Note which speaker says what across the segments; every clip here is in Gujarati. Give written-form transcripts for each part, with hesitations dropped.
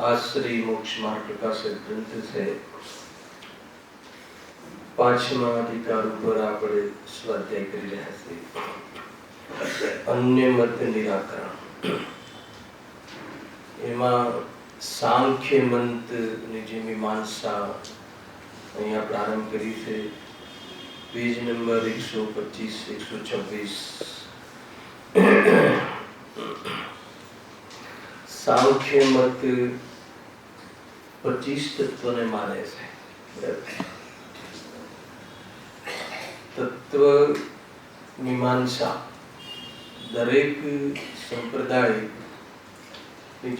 Speaker 1: आश्रय मोक्ष मार्ग प्रकाशित ग्रंथ से 5मा अधिकार पर આપણે સ્વાધ્યાય કરી રહ્યા છીએ। અન્ય મત નિરાકરણ એમાં સાંખ્ય મંતની જે મીમાંસા અહીંયા પ્રારંભ કરી છે। Page number 125-126। સાંખ્ય મત 25 તત્વને માને છે। તત્વ મીમાંસા દરેક સંપ્રદાયની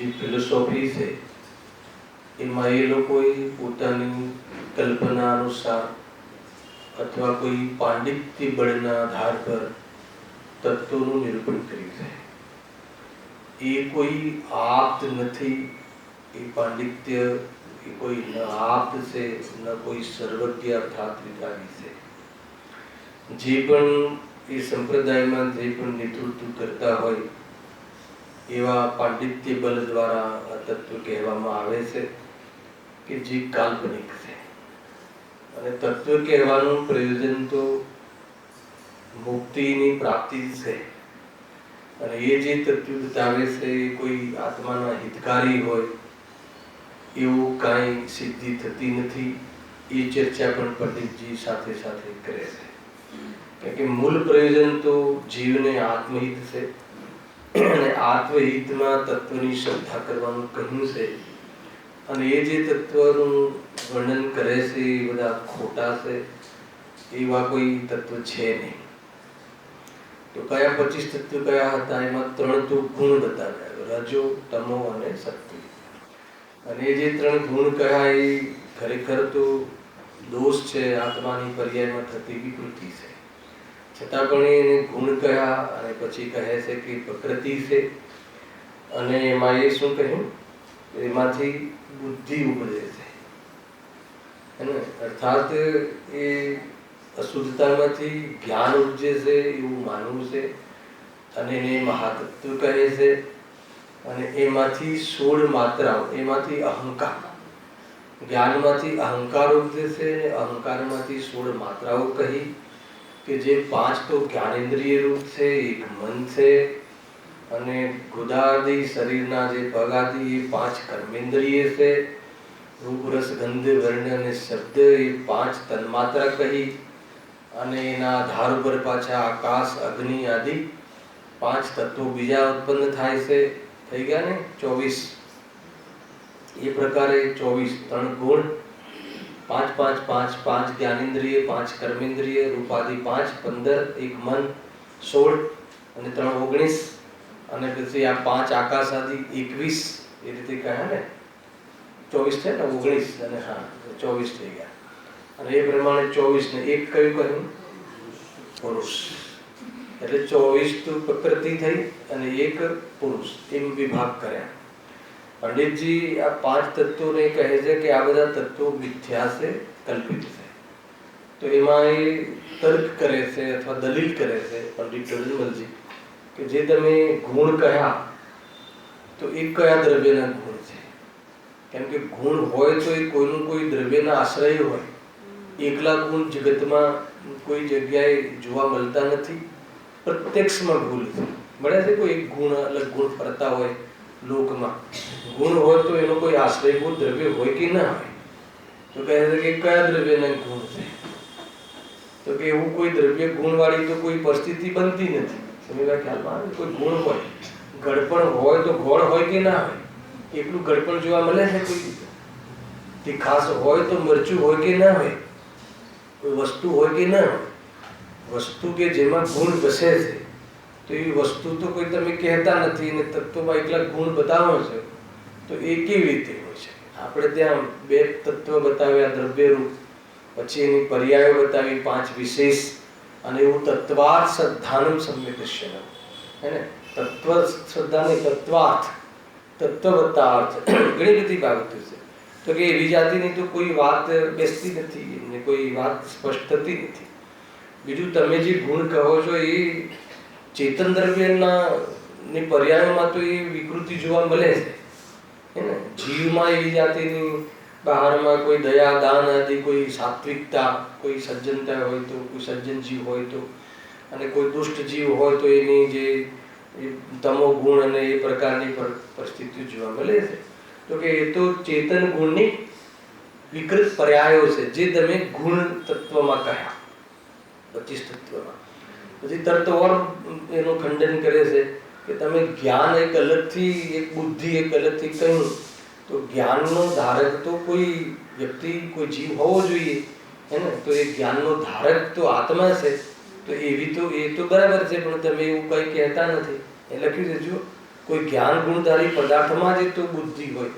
Speaker 1: જે ફિલોસોફી છે એમાં એ લોકોએ પોતાની કલ્પના અનુસાર અથવા કોઈ પાંડિત્ય બળના આધાર પર તત્વોનું નિરૂપણ કર્યું છે। એ કોઈ આપ્ત નથી, એ પાંડિત્ય એ કોઈ ન આપ્ત છે ન કોઈ સર્વજ્ઞ અર્થાત વિધાની છે। જે પણ એ સંપ્રદાયમાં જે પણ નેતૃત્વ કરતા હોય એવા પાંડિત્ય બળ દ્વારા આ તત્વ કહેવામાં આવે છે કે જે કાલ્પનિક છે। અને તત્વ કહેવાનું પ્રયોજન તો મુક્તિની પ્રાપ્તિ છે। અને એ જે તત્વ બતાવે છે એ કોઈ આત્માના હિતકારી હોય એવું કાંઈ સિદ્ધિ થતી નથી। એ ચર્ચા પણ પંડિતજી સાથે સાથે કરે છે। કારણ કે મૂળ પ્રયોજન તો જીવને આત્મહિત છે અને આત્મહિતમાં તત્વની શ્રદ્ધા કરવાનું કહ્યું છે। અને એ જે તત્વનું વર્ણન કરે છે એ બધા ખોટા છે, એવા કોઈ તત્વ છે નહીં। તો કયા 25 તત્વ કયા હતા? એમાં 3 તો ગુણ બતાવ્યા, રજો, તમો અને શક્તિ। અને એ જે 3 ગુણ કયા એ ખરેખર તો દોષ છે, આત્માની પર્યાયમાં થતી વિકૃતિ છે। છતાં પણ એને ગુણ કયા અને પછી કહે છે કે પ્રકૃતિ છે। અને એમાં એ શું કહ્યું? એમાંથી બુદ્ધિ ઉપજે છે, અર્થાત એ અશુદ્ધતામાંથી જ્ઞાન ઉપજે છે એવું માનવું છે। અને એને મહાતત્વ કહે છે। અને એમાંથી 16 માત્રાઓ, એમાંથી અહંકાર, જ્ઞાનમાંથી અહંકાર ઉપજે છે અને અહંકારમાંથી 16 માત્રાઓ કહી કે જે 5 તો જ્ઞાનેન્દ્રિય રૂપ છે, 1 મન છે, અને ગુદાદિ શરીરના જે પગ આદિ એ 5 કર્મેન્દ્રિય છે, રૂપ રસ ગંધ વર્ણ અને શબ્દ એ 5 તન્માત્રા કહી, અને એના આધાર ઉપર પાછા આકાશ અગ્નિ આદિ 5 તત્વો બીજા ઉત્પન્ન થાય છે। થઈ ગયા ને 24। એ પ્રકારે 24 3 ગુણ, 5 5 5 5 જ્ઞાનેન્દ્રિય, 5 કર્મેન્દ્રિય, રૂપાદિ 5 15, 1 મન 16 અને 3 19, અને પછી આ 5 આકાશ આદિ 21। એ રીતે કહ્યા ને 24 છે ને 19 અને હા 24 થઈ ગયા। અને એ પ્રમાણે 24 ને એક કયું કહ્યું? પુરુષ। એટલે 24 તો પ્રકૃતિ થઈ અને એક પુરુષ, એમ વિભાગ કર્યા। પંડિતજી આ 5 તત્વોને કહે છે કે આ બધા તત્વો મિથ્યા છે, કલ્પિત છે। તો એમાં એ તર્ક કરે છે અથવા દલીલ કરે છે પંડિત ટોડરમલજી કે જે તમે ગુણ કહ્યા તો એ કયા દ્રવ્યના ગુણ છે? કેમ કે ગુણ હોય તો એ કોઈનું કોઈ દ્રવ્યના આશ્રય હોય। એકલા ગુણ જગતમાં કોઈ જગ્યાએ જોવા મળતા નથી, પ્રત્યક્ષમાં ભૂલ મળે છે। કોઈ એક ગુણ અલગ ગુણ ફરતા હોય લોકમાં, ગુણ હોય તો એનો કોઈ આશ્રયભૂત દ્રવ્ય હોય કે ના હોય? તો કહે છે કે કયા દ્રવ્યના ગુણ છે? તો કે એવું કોઈ દ્રવ્ય ગુણવાળી તો કોઈ પરિસ્થિતિ બનતી નથી। સમજવા ખ્યાલમાં આવે? કોઈ ગુણ હોય, ગળપણ હોય તો ગોળ હોય કે ના હોય? એટલું ગળપણ જોવા મળે છે કોઈ? તીખાસ હોય તો મરચું હોય કે ના હોય? કોઈ વસ્તુ હોય કે ના હોય? વસ્તુ કે જેમાં ગુણ વસે છે તો એ વસ્તુ તો કોઈ તમે કહેતા નથી, અને તત્વમાં એકલા ગુણ બતાવો છો તો એ કેવી રીતે હોય છે? આપણે ત્યાં 2 તત્વ બતાવ્યા, દ્રવ્યરૂપ, પછી એની પર્યાયો બતાવી 5 વિશેષ, અને એવું તત્વાર્થ શ્રદ્ધાનમ સમ્યક્ હે ને? તત્વ શ્રદ્ધા ને તત્વાર્થ, તત્વવત્તા અર્થ, ઘણી બધી બાબતો છે। તો કે એવી જાતિની તો કોઈ વાત બેસતી નથી, એમને કોઈ વાત સ્પષ્ટ થતી નથી। બીજું તમે જે ગુણ કહો છો એ ચેતન દ્રવ્યના પર્યાયોમાં તો એ વિકૃતિ જોવા મળે છે। હે ને જીવમાં એવી જાતિની બહારમાં કોઈ દયા દાન આદિ કોઈ સાત્વિકતા કોઈ સજ્જનતા હોય તો કોઈ સજ્જન જીવ હોય તો અને કોઈ દુષ્ટ જીવ હોય તો એની જે તમો ગુણ અને એ પ્રકારની પરિસ્થિતિ જોવા મળે છે. તો કે એ તો ચેતન ગુણની વિકૃત પર્યાયો છે જે તમે ગુણ તત્વમાં કહ્યા 25 તત્વમાં. પછી તરત ઓર એનું ખંડન કરે છે કે તમે જ્ઞાન એક અલગથી એક બુદ્ધિ એક અલગથી કહ્યું તો જ્ઞાનનો ધારક તો કોઈ વ્યક્તિ કોઈ જીવ હોવો જોઈએ હે ને. તો એ જ્ઞાનનો ધારક તો આત્મા છે. તો એવી તો એ તો બરાબર છે પણ તમે એવું કંઈ કહેતા નથી. એ લખ્યું છે જો કોઈ જ્ઞાન ગુણધારી પદાર્થમાં જ તો બુદ્ધિ હોય.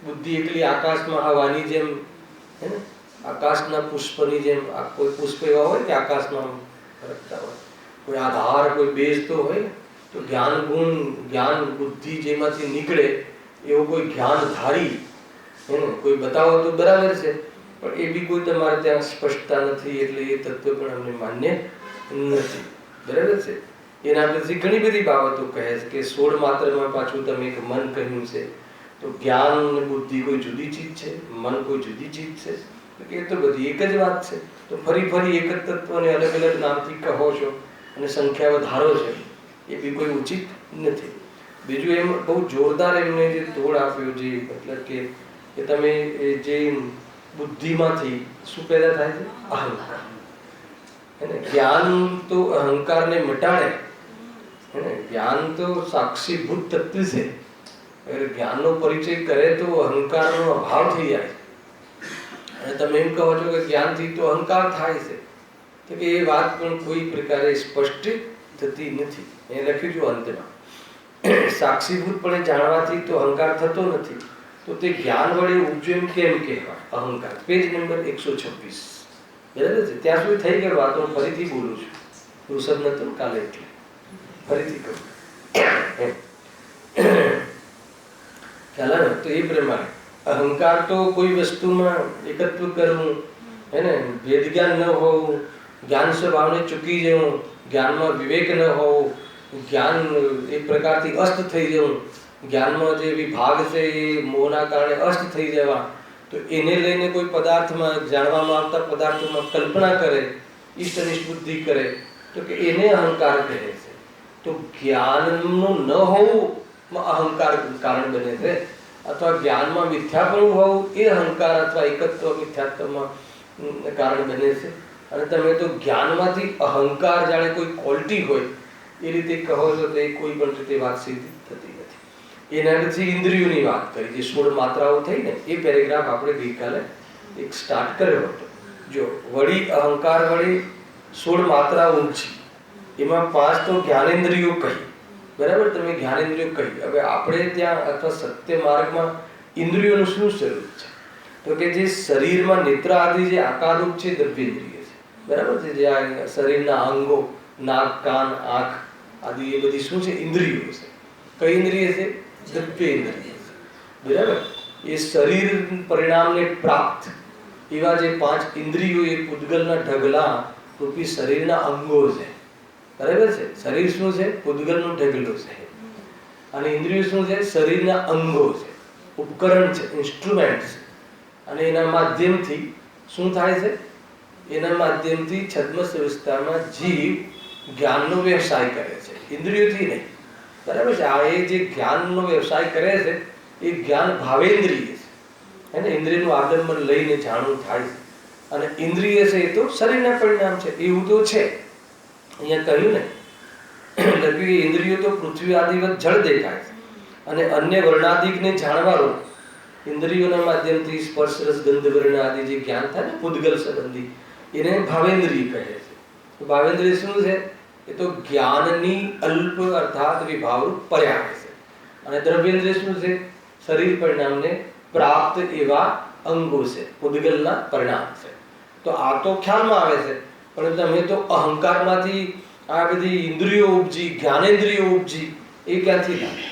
Speaker 1: બુદ્ધિ એકલી આકાશમાં હવાની જેમ હે ને આકાશના પુષ્પની જેમ કોઈ પુષ્પ એવા હોય કે આકાશમાં ફરકતા હોય કોઈ આધાર કોઈ બેઝ તો હોય ને. તો જ્ઞાન ગુણ જ્ઞાન બુદ્ધિ જેમાંથી નીકળે એવો કોઈ જ્ઞાનધારી હે ને કોઈ બતાવો તો બરાબર છે પણ એ બી કોઈ તમારે ત્યાં સ્પષ્ટતા નથી એટલે એ તત્વ પણ અમને માન્ય નથી. બરાબર છે. એના પછી ઘણી બધી બાબતો કહે છે કે 16 માત્રમાં પાછું તમે એક મન કહ્યું છે. તો જ્ઞાન અને બુદ્ધિ કોઈ જુદી ચીજ છે, મન કોઈ જુદી ચીજ છે. એ તો બધી એક જ વાત છે. તો ફરી ફરી એક જ તત્વને અલગ અલગ નામથી કહો છો અને સંખ્યા વધારો છો એ બી કોઈ ઉચિત નથી. બીજું એમ બહુ જોરદાર એમને જે તોડ આપ્યો જે મતલબ કે તમે જે બુદ્ધિમાંથી શું પેદા થાય છે? અહંકાર. એને જ્ઞાન તો અહંકારને મટાડે હે ને. જ્ઞાન તો સાક્ષીભૂત તત્વ છે. અગર જ્ઞાનનો પરિચય કરે તો અહંકારનો અભાવ થઈ જાય. અને તમે એમ કહો છો કે જ્ઞાનથી તો અહંકાર થાય છે તો કે એ વાત પણ કોઈ પ્રકારે સ્પષ્ટ થતી નથી. એ લખ્યું છું અંતમાં સાક્ષીભૂતપણે જાણવાથી તો અહંકાર થતો નથી. તો તે જ્ઞાન વડે ઉપજે કેમ કહેવાય અહંકાર? Page number 126. બરાબર છે. ત્યાં સુધી થઈ ગઈ વાત. હું ફરીથી બોલું છું. વૃષભ નતું કાલે એટલે ફરીથી કહું ખ્યાલ આવે તો એ પ્રમાણે અહંકાર તો કોઈ વસ્તુમાં એકત્વ કરવું હે ને ભેદ જ્ઞાન ન હોવું જ્ઞાન સ્વભાવને ચૂકી જવું જ્ઞાનમાં વિવેક ન હોવું જ્ઞાન એક પ્રકારથી અસ્ત થઈ જવું જ્ઞાનમાં જે વિભાગ છે એ મોહના કારણે અસ્ત થઈ જવા. તો એને લઈને કોઈ પદાર્થમાં જાણવામાં આવતા પદાર્થોમાં કલ્પના કરે ઈષ્ટ અનિષ્ટ બુદ્ધિ કરે તો કે એને અહંકાર કહે છે. તો જ્ઞાનનું ન હોવું અહંકાર કારણ બને છે અથવા જ્ઞાનમાં મિથ્યાપણું હોવું એ અહંકાર અથવા એકત્વ મિથ્યાત્વમાં કારણ બને છે. અને તમે તો જ્ઞાનમાંથી અહંકાર જાણે કોઈ ક્વોલિટી હોય એ રીતે કહો છો તો એ કોઈ પણ રીતે વાત સિદ્ધ થતી નથી. એના પછી ઇન્દ્રિયોની વાત કરી જે 16 માત્રાઓ થઈ ને એ પેરેગ્રાફ આપણે ગઈકાલે એક સ્ટાર્ટ કર્યો હતો. જો વળી અહંકાર વળી 16 માત્રા ઊંચી એમાં 5 તો જ્ઞાનેન્દ્રિયો કહી. બરાબર. તમે જ્ઞાનેન્દ્રિયો કહી. હવે આપણે ત્યાં અથવા સત્ય માર્ગમાં ઇન્દ્રિયોનું શું સ્વરૂપ છે? તો કે જે શરીરમાં નેત્ર આદિ જે આકારરૂપ છે દ્રવ્યેન્દ્રિય છે. બરાબર છે. જે આ શરીરના અંગો નાક કાન આંખ આદિ એ બધી શું છે? ઇન્દ્રિયો છે. કઈ ઇન્દ્રિય છે? દ્રવ્યેન્દ્રિય છે. બરાબર. એ શરીર પરિણામને પ્રાપ્ત એવા જે 5 ઇન્દ્રિયો એ પૂતગલના ઢગલા રૂપી શરીરના અંગો છે. બરાબર છે. શરીર શું છે? પૂતગલનો ઢગલો છે. અને ઇન્દ્રિયો શું છે? શરીરના અંગો છે, ઉપકરણ છે, ઇન્સ્ટ્રુમેન્ટ છે. અને એના માધ્યમથી શું થાય છે? એના માધ્યમથી છદ્મસ્થ વિસ્તારમાં જીવ જ્ઞાનનો વ્યવસાય કરે છે, ઇન્દ્રિયોથી નહીં. બરાબર છે. આ એ જે જ્ઞાનનો વ્યવસાય કરે છે એ જ્ઞાન ભાવેન્દ્રિય છે હે ને. ઇન્દ્રિયનું આલંબન લઈને જાણવું થાય છે. અને ઇન્દ્રિય છે એ તો શરીરના પરિણામ છે એવું તો છે. અહીંયા કહ્યું ને લખ્યું ઇન્દ્રિયો તો પૃથ્વી આદિવત જળ દેખાય છે અને અન્ય વર્ણાદિકને જાણવાનું ઇન્દ્રિયોના માધ્યમથી સ્પર્શ રસ ગંધ વર્ણ આદિ જે જ્ઞાન થાય ને પૂતગલ સંબંધી એને ભાવેન્દ્રિય કહે છે. તો ભાવેન્દ્રિય શું છે? એ તો જ્ઞાનની અલ્પ અર્થાત વિભાવરૂપ પર્યાય છે. અને દ્રવ્યેન્દ્રિય શું છે? શરીર પરિણામને પ્રાપ્ત એવા અંગો છે, પૂતગલના પરિણામ છે. તો આ તો ખ્યાલમાં આવે છે. પણ તમે તો અહંકારમાંથી આ બધી ઇન્દ્રિયો ઉપજી જ્ઞાનેન્દ્રિયો ઉપજી એ ક્યાંથી થાય?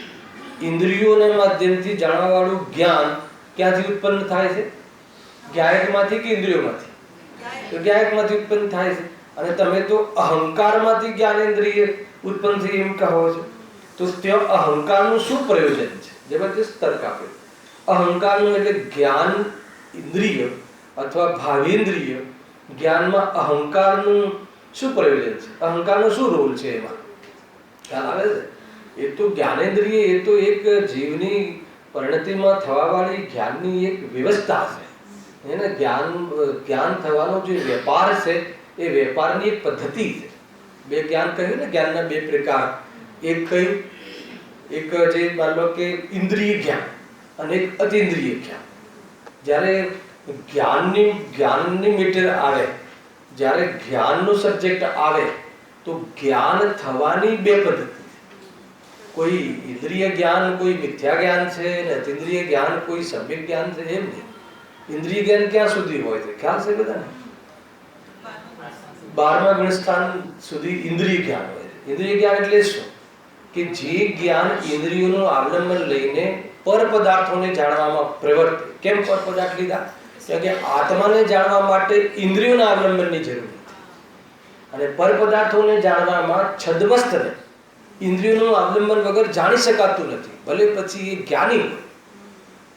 Speaker 1: ઇન્દ્રિયોના માધ્યમથી જાણવાવાળું જ્ઞાન ક્યાંથી ઉત્પન્ન થાય છે? જ્ઞાયકમાંથી કે ઇન્દ્રિયોમાંથી? તો જ્ઞાયકમાંથી ઉત્પન્ન થાય છે. અને તમે તો અહંકારમાંથી જ્ઞાનેન્દ્રિય ઉત્પન્ન થઈ એમ કહો છો. તો ત્યાં અહંકારનું શું પ્રયોજન છે? જબરદસ્ત તર્ક આપ્યો. અહંકારનું એટલે જ્ઞાન ઇન્દ્રિય અથવા ભાવેન્દ્રિય જ્ઞાનમાં અહંકારનું શું પ્રયોજન છે, અહંકારનો શું રોલ છે એમાં ખ્યાલ આવે છે? એ તો જ્ઞાનેન્દ્રિય એ તો એક જીવની પરિણતિમાં થવાવાળી જ્ઞાનની એક વ્યવસ્થા છે. એને જ્ઞાન થવાનો જે વેપાર છે એ વેપારની એક પદ્ધતિ છે. બે જ્ઞાન કહ્યું ને, જ્ઞાનના બે પ્રકાર. એક કયું? એક જે માન લો કે ઇન્દ્રિય જ્ઞાન અને એક અતિન્દ્રિય જ્ઞાન. જ્યારે જ્ઞાનની મીટર આવે, જ્યારે જ્ઞાનનો સબ્જેક્ટ આવે તો જ્ઞાન થવાની બે પદ્ધતિ. કોઈ ઇન્દ્રિય જ્ઞાન કોઈ મિથ્યા જ્ઞાન છે ને અતિન્દ્રિય જ્ઞાન કોઈ સમ્યક જ્ઞાન છે, એમ નહીં. ઇન્દ્રિય જ્ઞાન ક્યાં સુધી હોય છે ખ્યાલ છે બધાને? 12મા ગુણસ્થાન સુધી ઇન્દ્રિય જ્ઞાન હોય છે. ઇન્દ્રિય જ્ઞાન એટલે શું? કે જે જ્ઞાન ઇન્દ્રિયોનું અવલંબન લઈને પર પદાર્થોને જાણવામાં પ્રવર્તે. કેમ પર પદાર્થ લીધા? કારણ કે આત્માને જાણવા માટે ઇન્દ્રિયોના અવલંબનની જરૂર નથી, અને પર પદાર્થોને જાણવામાં છદ્મસ્તને ઇન્દ્રિયોનું અવલંબન વગર જાણી શકાતું નથી. ભલે પછી એ જ્ઞાની હોય,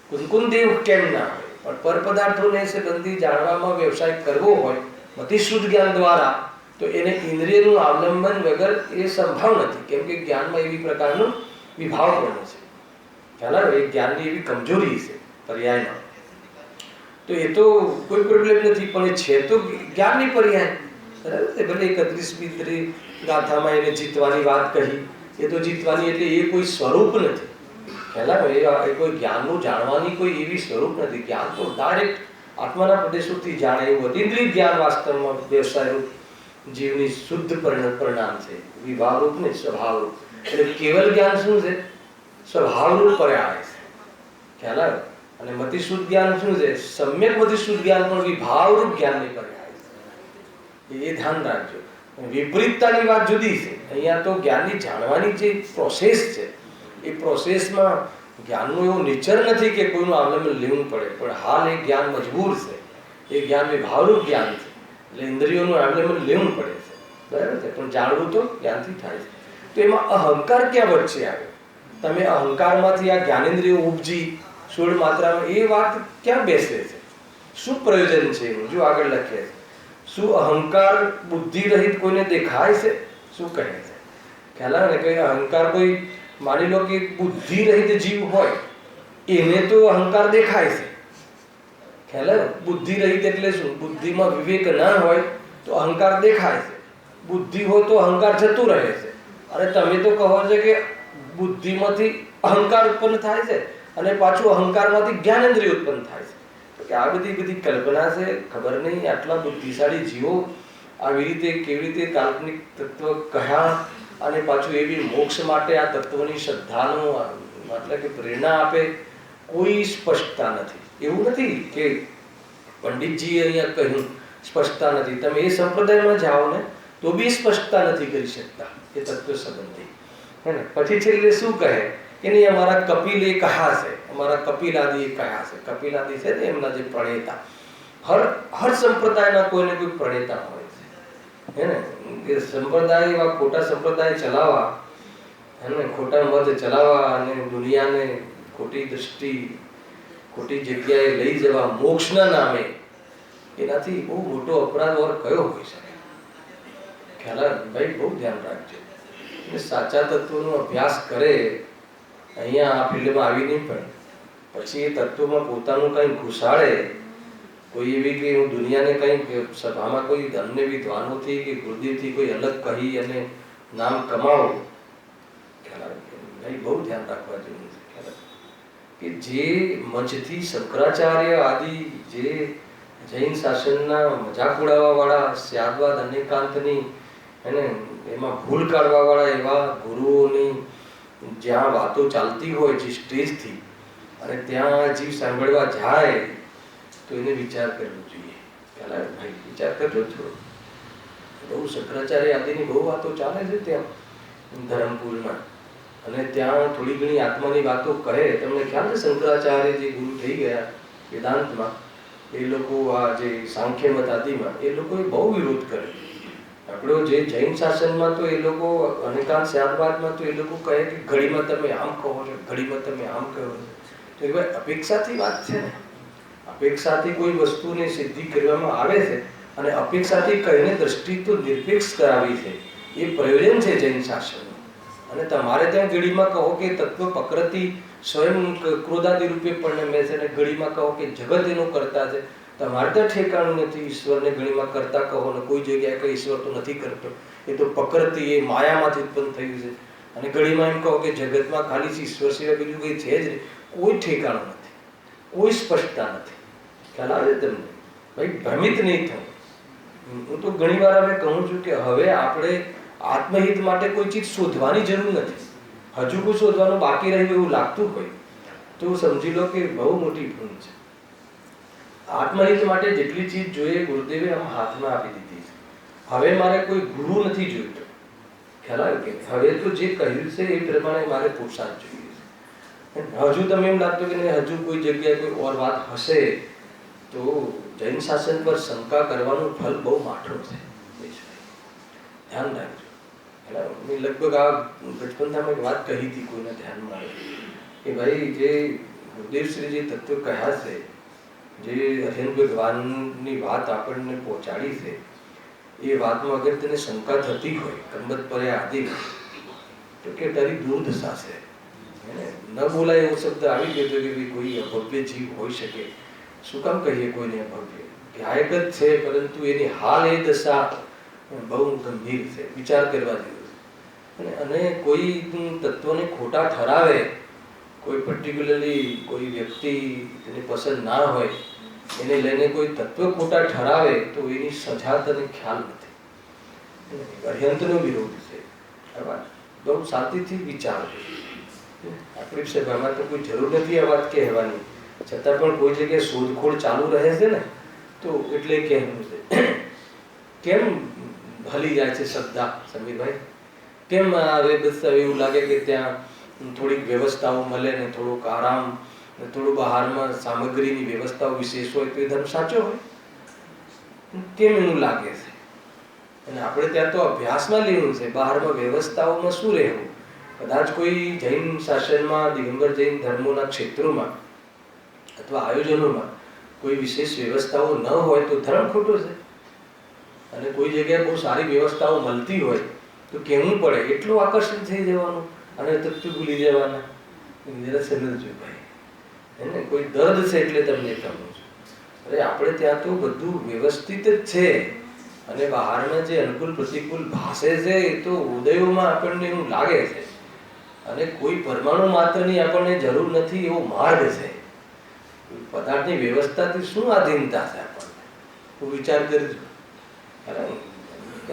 Speaker 1: કુંકુમદેવ કેમ ના હોય, પણ પર પદાર્થોને સંબંધી જાણવામાં વ્યવસાય કરવો હોય મતિશુદ્ધ જ્ઞાન દ્વારા, તો એને ઇન્દ્રિયનું અવલંબન વગર એ સંભવ નથી. કેમ કે જ્ઞાનમાં એવી પ્રકારનું વિભાવ બને છે. ખ્યાલ આવે? એ જ્ઞાનની એવી કમજોરી છે પર્યાયમાં. તો એ તો કોઈ પ્રોબ્લેમ નથી, પણ એ છે તો જ્ઞાનની પર્યાય. બરાબર છે? ભલે 31મી ગાથામાં એને જીતવાની વાત કહી, એ તો જીતવાની એટલે એ કોઈ સ્વરૂપ નથી. ખ્યાલ આવે? એ કોઈ જ્ઞાનનું જાણવાની કોઈ એવી સ્વરૂપ નથી. જ્ઞાન તો ડાયરેક્ટ આત્માના પ્રદેશોથી જાણે એવું અતિન્દ્રિય જ્ઞાન વાસ્તવમાં વ્યવસાયરૂપ જીવની શુદ્ધ પરિણામ છે. વિભાવરૂપ ને સ્વભાવરૂપ. એટલે કેવલ જ્ઞાન શું છે? સ્વભાવરૂપ પર્યાય છે. ખ્યાલ આવે? અને મતિશુદ્ધ જ્ઞાન શું છે? સમ્યક મતિશુદ્ધ જ્ઞાન પણ વિભાવરૂપ જ્ઞાનની પર્યાય છે. એ ધ્યાન રાખજો. વિપરીતતાની વાત જુદી છે. અહીંયા તો જ્ઞાનની જાણવાની જે પ્રોસેસ છે એ પ્રોસેસમાં જ્ઞાનનું એવું નેચર નથી કે કોઈનું અવલંબન લેવું પડે, પણ હાલ એ જ્ઞાન મજબૂર છે. એ જ્ઞાન વિભાવરૂપ જ્ઞાન છે, એટલે ઇન્દ્રિયોનું અવલંબન લેવું પડે છે. બરાબર છે? પણ જાણવું તો જ્ઞાનથી થાય છે. તો એમાં અહંકાર ક્યાં વચ્ચે આવ્યો? તમે અહંકારમાંથી આ જ્ઞાનેન્દ્રિયો ઉપજી 16 માત્રામાં, એ વાત ક્યાં બેસે છે? શું પ્રયોજન છે એનું? જો આગળ લખે છે, શું અહંકાર બુદ્ધિ રહિત કોઈને દેખાય છે? શું કહે છે? ખ્યાલ આવે ને? કે અહંકાર કોઈ માની લો કે બુદ્ધિ રહિત જીવ હોય, એને તો અહંકાર દેખાય છે. ખ્યાલ આવે? બુદ્ધિ રહિત એટલે શું? બુદ્ધિમાં વિવેક ના હોય તો અહંકાર દેખાય છે. બુદ્ધિ હોય તો અહંકાર જતું રહે છે. અને તમે તો કહો છો કે બુદ્ધિમાંથી અહંકાર ઉત્પન્ન થાય છે અને પાછું અહંકારમાંથી જ્ઞાનેન્દ્રિય ઉત્પન્ન થાય છે. તો કે આ બધી કલ્પના છે. ખબર નહીં આટલા બુદ્ધિશાળી જીવો આવી રીતે કેવી રીતે કાલ્પનિક તત્વ કહ્યા, અને પાછું એવી મોક્ષ માટે આ તત્વની શ્રદ્ધાનો એટલે કે પ્રેરણા આપે. કોઈ સ્પષ્ટતા નથી. એવું નથી કે પંડિતજીએ અહીંયા કહ્યું સ્પષ્ટતા નથી. તમે એ સંપ્રદાયમાં જાઓ ને તો બી સ્પષ્ટતા નથી કરી શકતા એ તત્વ સંબંધી. હે ને? પછી છેલ્લે શું કહે કે નહીં, અમારા કપિલે કહ્યા છે, અમારા કપિલાદિએ કહ્યા છે. કપિલાદિ છે ને એમના જે પ્રણેતા, હર સંપ્રદાયના કોઈને કોઈ પ્રણેતા હોય છે. હે ને? કે સંપ્રદાય એવા ખોટા સંપ્રદાય ચલાવવા, હે ને, ખોટા મત ચલાવવા અને દુનિયાને ખોટી દૃષ્ટિ ખોટી જગ્યાએ લઈ જવા મોક્ષના નામે, એનાથી બહુ મોટો અપરાધ ઓર કયો હોઈ શકે? ખ્યાલ આવે ભાઈ? બહુ ધ્યાન રાખજો. એટલે સાચા તત્વનો અભ્યાસ કરે, અહીંયા આ ફિલ્ડમાં આવી નહીં, પણ પછી એ તત્વમાં પોતાનું કંઈ ઘુસાડે, કોઈ એવી કે હું દુનિયાને કંઈક સભામાં કોઈ અન્ય વિદ્વાનોથી કે ગુરુદેવથી કોઈ અલગ કહી અને નામ કમાવું. ખ્યાલ આવે? ભાઈ બહુ ધ્યાન રાખવા જેવું છે. ખ્યાલ આવે? કે જે મંચથી શંકરાચાર્ય આદિ જે જૈન શાસનના મજાક ઉડાવવા વાળા, સ્યાદવાદ અનેકાંતની એને એમાં ભૂલ કાઢવા વાળા એવા ગુરુઓની જ્યાં વાતો ચાલતી હોય જે સ્ટેજથી, અને ત્યાં જીવ સાંભળવા જાય તો એને વિચાર કરવો જોઈએ. ખ્યાલ આવે ભાઈ? વિચાર કરજો થોડો. બહુ શંકરાચાર્ય આદિની બહુ વાતો ચાલે છે ત્યાં ધરમપુરમાં, અને ત્યાં થોડી ઘણી આત્માની વાતો કહે. તમને ખ્યાલ છે શંકરાચાર્ય જે ગુરુ થઈ ગયા વેદાંતમાં, એ લોકો આ જે સાંખ્ય મત આદિમાં એ લોકોએ બહુ વિરોધ કર્યો. આપણો જે જૈન શાસનમાં તો એ લોકો અનેકાંત સ્યાદવાદમાં તો એ લોકો કહે કે ઘડીમાં તમે આમ કહો છો, ઘડીમાં તમે આમ કહો છો. તો એ ભાઈ અપેક્ષાથી વાત છે ને, અપેક્ષાથી કોઈ વસ્તુની સિદ્ધિ કરવામાં આવે છે અને અપેક્ષાથી કહીને દ્રષ્ટિ તો નિરપેક્ષ કરાવી છે, એ પ્રયોજન છે જૈન શાસનનું. અને તમારે ત્યાં ઘડીમાં કહો કે તત્વ પ્રકૃતિ સ્વયં ક્રોધાદી રૂપે પરિણમે છે અને ઘડીમાં કહો કે જગત એનું કરતા છે, તમારે ત્યાં ઠેકાણું નથી. ઈશ્વરને ઘણીમાં કરતા કહો ને કોઈ જગ્યાએ કઈ ઈશ્વર તો નથી કરતો, એ તો પ્રકૃતિ એ માયામાંથી ઉત્પન્ન થયું છે. અને ઘડીમાં એમ કહો કે જગતમાં ખાલી ઈશ્વર સિવાય બીજું કંઈ છે જ નહીં, કોઈ ઠેકાણું નથી, કોઈ સ્પષ્ટતા નથી. ખ્યાલ આવે તમને? ભાઈ ભ્રમિત નહીં થવું. હું તો ઘણી વાર હવે કહું છું કે હવે આપણે આત્મહિત માટે કોઈ ચીજ શોધવાની જરૂર નથી. હજુ કોઈ શોધવાનું બાકી રહ્યું એવું લાગતું હોય તો સમજી લો કે બહુ મોટી ભૂલ છે. આત્મહિત માટે જેટલી ચીજ જોઈએ ગુરુદેવે આમ હાથમાં આપી દીધી છે. હવે મારે કોઈ ગુરુ નથી જોઈતો. ખ્યાલ આવ્યો કે હવે તો જે કહ્યું છે એ પ્રમાણે મારે પુરુષાર્થ જોઈએ છે. હજુ તમે એમ લાગતું કે હજુ કોઈ જગ્યાએ કોઈ ઓર વાત હશે તો જૈન શાસન પર શંકા કરવાનું ફલ બહુ માઠું છે. ધ્યાન રાખજો. મેં લગભગ આ બચપનમાં એક વાત કહી હતી, કોઈને ધ્યાનમાં આવી કે ભાઈ જે ગુરુદેવશ્રી જે તત્વ કહ્યા છે, જે અર્જુન ભગવાનની વાત આપણને પહોંચાડી છે, એ વાતમાં અગર તેને શંકા થતી હોય કંબત પરે આદિ તો કે તારી દુર્દશા છે. ન બોલાય એવો શબ્દ આવી ગયો કે ભાઈ કોઈ અભવ્ય જીવ હોઈ શકે. શું કામ કહીએ કોઈને અભવ્ય? ગાયક જ છે પરંતુ એની હાલ એ દશા બહુ ગંભીર છે, વિચાર કરવા જેવું. અને કોઈ તત્વને ખોટા ઠરાવે, કોઈ પર્ટિક્યુલરલી કોઈ વ્યક્તિ તેને પસંદ ના હોય એને લઈને કોઈ તત્વ ખોટા ઠરાવે તો એની સજા તને ખ્યાલ નથી. અર્યંતનો વિરોધ છે. બહુ શાંતિથી વિચારજો. આપણી સભામાં તો કોઈ જરૂર નથી આ વાત કહેવાની, છતાં પણ કોઈ જગ્યાએ શોધખોળ ચાલુ રહે છે ને તો એટલે કહેવું છે. કેમ હલી જાય છે શ્રદ્ધા સમીરભાઈ? કેમ હવે બસ એવું લાગે કે ત્યાં થોડીક વ્યવસ્થાઓ મળે ને થોડોક આરામ ને થોડું બહારમાં સામગ્રીની વ્યવસ્થાઓ વિશેષ હોય તો એ ધર્મ સાચો હોય? કેમ એવું લાગે છે? અને આપણે ત્યાં તો અભ્યાસમાં લેવું છે, બહારમાં વ્યવસ્થાઓમાં શું રહેવું? કદાચ કોઈ જૈન શાસનમાં દિગંબર જૈન ધર્મોના ક્ષેત્રોમાં અથવા આયોજનોમાં કોઈ વિશેષ વ્યવસ્થાઓ ન હોય તો ધર્મ ખોટો છે. અને કોઈ જગ્યાએ બહુ સારી વ્યવસ્થાઓ મળતી હોય તો કેવું પડે, એટલું આકર્ષણ થઈ જવાનું અને તત્વ ભૂલી જવાના. જરા સમજજો ભાઈ, એને કોઈ દર્દ છે એટલે તમને કહું છું. અરે આપણે ત્યાં તો બધું વ્યવસ્થિત જ છે અને બહારના જે અનુકૂળ પ્રતિકૂળ ભાષે છે એ તો ઉદયોમાં આપણને એવું લાગે છે. અને કોઈ પરમાણુ માત્રની આપણને જરૂર નથી એવો માર્ગ છે. પદાર્થની વ્યવસ્થાથી શું આધીનતા છે આપણને? હું વિચાર કરજો.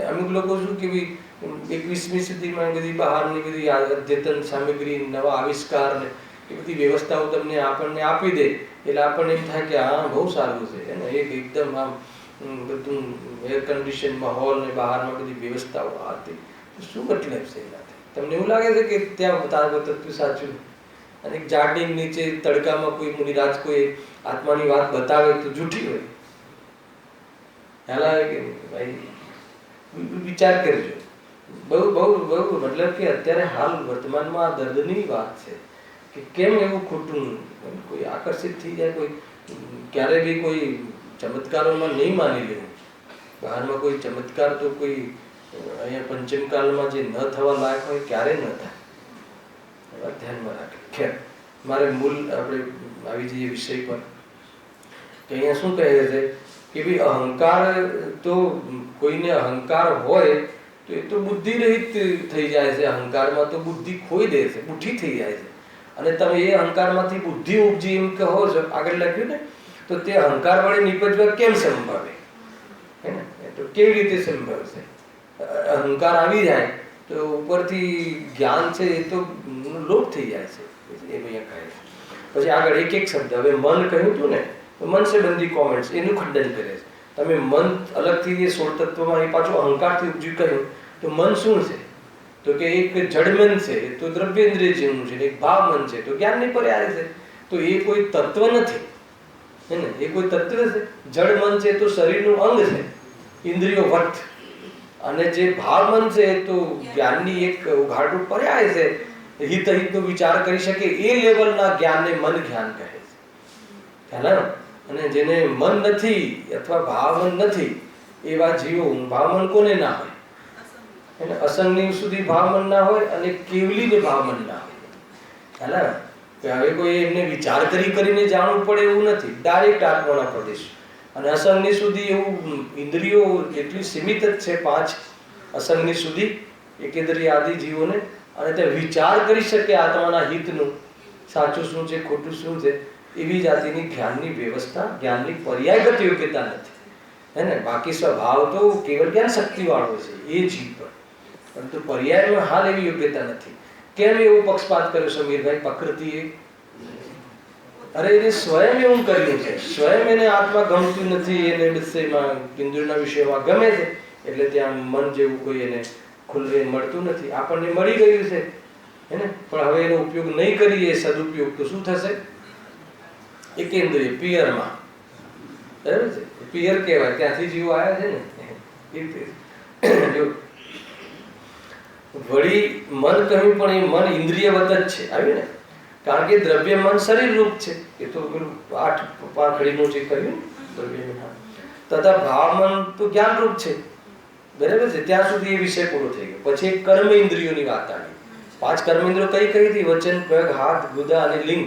Speaker 1: અમુક લોકો શું કે 21મી સદીમાં બધી બહારની બધી અદ્યતન સામગ્રી, નવા આવિષ્કાર ને એ બધી વ્યવસ્થાઓ તમને આપણને આપી દે એટલે આપણને એમ થાય કે હા બહુ સારું છે ને, એક એકદમ આમ બધું એર કન્ડિશન માહોલ ને બહારમાં બધી વ્યવસ્થાઓ હતી. શું મતલબ છે એનાથી? તમને એવું લાગે છે કે ત્યાં તારું તત્વ સાચું અને એક ઝાડની નીચે તડકામાં કોઈ મુનિરાજ કોઈ આત્માની વાત બતાવે તો જૂઠી હોય? ખ્યાલ આવે કે ભાઈ વિચાર કરજો. બહુ બહુ બહુ મતલબ કે અત્યારે હાલ વર્તમાનમાં આ દર્દની વાત છે કે કેમ એવું ખોટું કોઈ આકર્ષિત થઈ જાય. કોઈ ક્યારે બી કોઈ ચમત્કારોમાં નહીં માની લેવું. બહારમાં કોઈ ચમત્કાર તો કોઈ અહીંયા પંચમકાલમાં જે ન થવા લાયક હોય ક્યારે ન થાય. ધ્યાનમાં રાખે. ખેર મારે મૂળ આપણે આવી જઈએ વિષય પર કે અહીંયા શું કહે છે કે ભાઈ અહંકાર તો કોઈને અહંકાર હોય તો એ તો બુદ્ધિ રહિત થઈ જાય છે. અહંકારમાં તો બુદ્ધિ ખોઈ દે છે, બુઠ્ઠી થઈ જાય છે. અને તમે એ અહંકારમાંથી બુદ્ધિ ઉપજી એમ કહો છો, આગળ લખ્યું ને, તો તે અહંકાર વડે નિપજવા કેમ સંભવે? હે ને? તો કેવી રીતે સંભવશે? અહંકાર આવી જાય તો ઉપરથી જ્ઞાન છે એ તો લોપ થઈ જાય છે. એ અહીંયા કહે છે. પછી આગળ એક એક શબ્દ, હવે મન કહ્યું હતું ને, મન સંબંધી કોમેન્ટ્સ એનું ખંડન કરે છે. તમે મન અલગથી જે 16 તત્વમાં એ પાછું અહંકારથી ઉપજી કહ્યું તો મન શું છે? તો કે એક જડમન છે તો દ્રવ્યેન્દ્રિય જેવું છે, એક ભાવ મન છે તો જ્ઞાનની પર્યાય છે. તો એ કોઈ તત્વ નથી, હે ને? એ કોઈ તત્વ છે? જડ મન છે તો શરીરનું અંગ છે, ઇન્દ્રિયો વટ. અને જે ભાવ મન છે તો જ્ઞાનની એક ઉઘાડું પર્યાય છે. હિત અહિતનો વિચાર કરી શકે એ લેવલના જ્ઞાનને મન જ્ઞાન કહે છે. ખ્યાલ આવ્યો? અને જેને મન નથી અથવા ભાવમન નથી એવા જીવો, ભાવમન કોને ના હોય? એને અસંગની સુધી ભાવમન ના હોય અને કેવલીને ભાવમન ના હોય. ખ્યાલ આવ્યો? કે હવે કોઈ એમને વિચાર કરીને જાણવું પડે એવું નથી, ડાયરેક્ટ આત્માના પ્રદેશ. અને અસંગની સુધી એવું ઇન્દ્રિયો એટલી સીમિત જ છે, 5 અસંગની સુધી એકેન્દ્રિય આદિ જીવોને, અને તે વિચાર કરી શકે આત્માના હિતનું, સાચું શું છે ખોટું શું છે, એવી જાતિની જ્ઞાનની વ્યવસ્થા, જ્ઞાનની પર્યાયગત યોગ્યતા નથી. હે ને? બાકી સ્વભાવ તો કેવળ જ્ઞાન શક્તિ વાળો છે એ જીવ પર, પરંતુ પર્યાયમાં હાલ એવી યોગ્યતા નથી. કેમ એવો પક્ષપાત કર્યો સમીરભાઈ? પ્રકૃતિએ, અરે એને સ્વયં એવું કર્યું છે, સ્વયં એને આત્મા ગમતું નથી, એને વિષયમાં ઇન્દ્રિયના વિષયમાં ગમે છે, એટલે ત્યાં મન જેવું કોઈ એને ખુલ્લે મળતું નથી. આપણને મળી ગયું છે, હે ને? પણ હવે એનો ઉપયોગ નહીં કરીએ, સદુપયોગ, તો શું થશે? એકેન્દ્રિય પિયરમાં, બરાબર છે? પિયર કહેવાય, ત્યાંથી જીવો આવ્યા છે ને. જો વળી મન કહ્યું, પણ એ મન ઇન્દ્રિયવત જ છે, આવ્યું ને? કારણ કે દ્રવ્ય મન શરીર રૂપ છે, એ તો પેલું 8 પાંખડીનું જે કહ્યું દ્રવ્ય. તથા ભાવ મન તો જ્ઞાન રૂપ છે, બરાબર છે? ત્યાં સુધી એ વિષય પૂરો થઈ ગયો. પછી એક કર્મ ઇન્દ્રિયોની વાત આવી. 5 કર્મ ઇન્દ્રિયો કઈ કઈ હતી? વચન, પગ, હાથ, ગુદા અને લિંગ.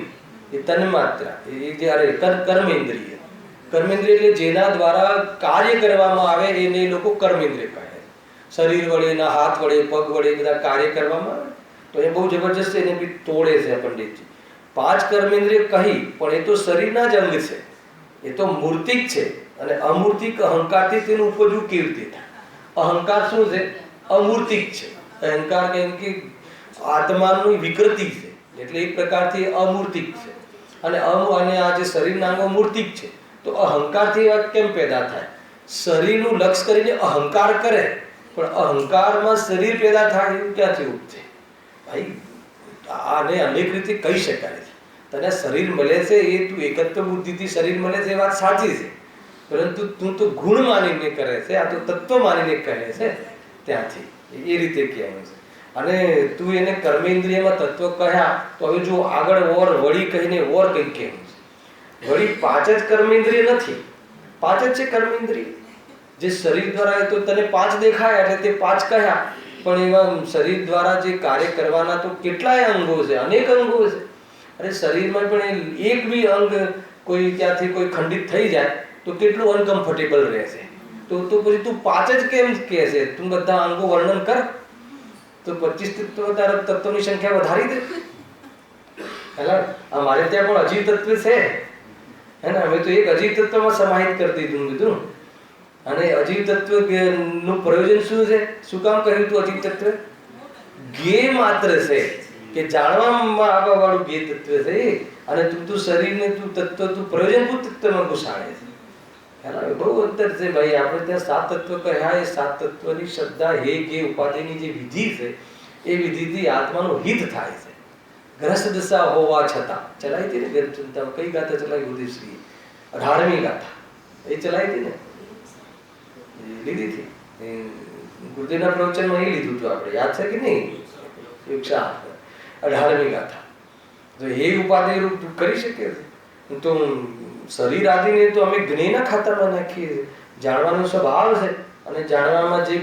Speaker 1: એ તન્માત્રા, એ જ્યારે કર્મ ઇન્દ્રિય. કર્મ ઇન્દ્રિય એટલે જેના દ્વારા કાર્ય કરવામાં આવે એને લોકો કર્મ ઇન્દ્રિય કહે. શરીર વડે, ના હાથ વડે, પગ વડે બધા કાર્ય કરવામાં આવે તો એ બહુ જબરજસ્ત એને બી તોડે છે પંડિતજી. 5 કર્મેન્દ્રિય કહી, પણ એ તો શરીરના જ અંગ છે, એ તો મૂર્તિક છે. અને અમૂર્તિક અહંકારથી તેનું ઉપજવું કેવી રીતે થાય? અહંકાર શું છે? અમૂર્તિક છે. અહંકાર કેમ કે આત્માની વિકૃતિ છે, એટલે એક પ્રકારથી અમૂર્તિક છે. અને આ જે શરીરના અંગો મૂર્તિક છે, તો અહંકારથી એ વાત કેમ પેદા થાય? શરીરનું લક્ષ કરીને અહંકાર કરે, પણ અહંકારમાં શરીર પેદા થાય એવું ક્યાંથી ઉપજે? ભાઈ, આને અનેક રીતે કહી શકાય છે. તને શરીર મળે છે એ તું એકત્વ બુદ્ધિથી શરીર મળે છે એ વાત સાચી છે, પરંતુ તું તો ગુણ માનીને કરે છે, આ તો તત્વ માનીને કહે છે. ત્યાંથી એ રીતે કહેવું છે. અને તું એને કર્મેન્દ્રિયમાં તત્વ કહ્યા, તો હવે જો આગળ ઓર વળી કહીને ઓર કંઈક કહેવું છે. વળી 5 જ કર્મેન્દ્રિય નથી, 5 જ છે કર્મેન્દ્રિય. જે શરીર દ્વારા તો તને 5 દેખાય એટલે તે 5 કહ્યા, પણ એવા શરીર દ્વારા જે કાર્ય કરવાના તો કેટલાય અંગો છે, અનેક અંગો છે. અરે શરીરમાં પણ એક બી અંગ કોઈ ત્યાંથી કોઈ ખંડિત થઈ જાય તો કેટલું અનકમ્ફર્ટેબલ રહે છે. તો પછી તું 5 જ કેમ કહે છે? તું બધા અંગો વર્ણન કર, તો 25 તત્વ તારા તત્વની સંખ્યા વધારી દે. હેલા, અમારે ત્યાં પણ અજીવ તત્વ છે, હે ને? અમે તો એક અજીવ તત્વમાં સમાહિત કરી દીધું બધું. અને અજીવ તત્વ નું પ્રયોજન શું છે? શું કામ કહ્યું તું અજીવ તત્વ? જ્ઞેય માત્ર છે, કે જાણવામાં આવવા વાળું જ્ઞેય તત્વ છે. અને તું શરીરને તું તત્વ તું પ્રયોજનભૂત તત્વમાં ઘુસાડે છે. ખ્યાલ? બહુ અંતર છે ભાઈ. આપણે ત્યાં 7 તત્વ કહ્યા, એ 7 તત્વની શ્રદ્ધા હે કે ઉપાધિની જે વિધિ છે, એ વિધિથી આત્માનું હિત થાય છે. ગ્રસ્ત દશા હોવા છતાં ચલાવી હતી ને ગ્રંથચિંતામાં. કઈ ગાથા ચલાવી? ઉદયશ્રી 18મી ગાથા એ ચલાવી હતી ને, લીધી હતી ગુરુદેવના પ્રવચનમાં. એ લીધું હતું આપણે, યાદ છે કે નહીં? 18મી ગાથા. તો એ ઉપાધિ રૂપ કરી શકે છે. તો શરીર આદિને તો અમે જ્ઞેયના ખાતામાં નાખીએ છીએ. જાણવાનો સ્વભાવ છે, અને જાણવામાં જે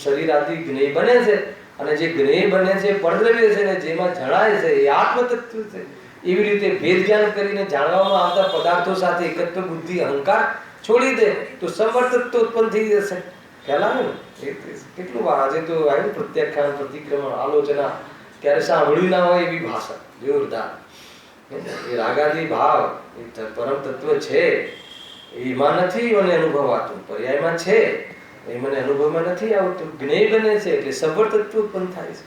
Speaker 1: શરીર આદિ જ્ઞેય બને છે, અને જે જ્ઞેય બને છે પરદ્રવ્ય છે, ને જેમાં જણાય છે એ આત્મતત્વ છે. એવી રીતે ભેદ જ્ઞાન કરીને જાણવામાં આવતા પદાર્થો સાથે એકત્વ બુદ્ધિ અહંકાર છોડી દે તો સમર્થત્વ ઉત્પન્ન થઈ જશે. ખ્યાલ આવે ને? કેટલું આજે તો આવ્યું પ્રત્યાખ્યાન, પ્રતિક્રમણ, આલોચના. ક્યારે સાંભળ્યું ના હોય એવી ભાષા, જોરદાર. એ રાગાદી ભાવ એ પરમ તત્વ છે, એમાં નથી મને અનુભવાતું, પર્યાયમાં છે, એ મને અનુભવમાં નથી આવતું. જ્ઞેય બને છે એટલે સબર તત્વ ઉત્પન્ન થાય છે.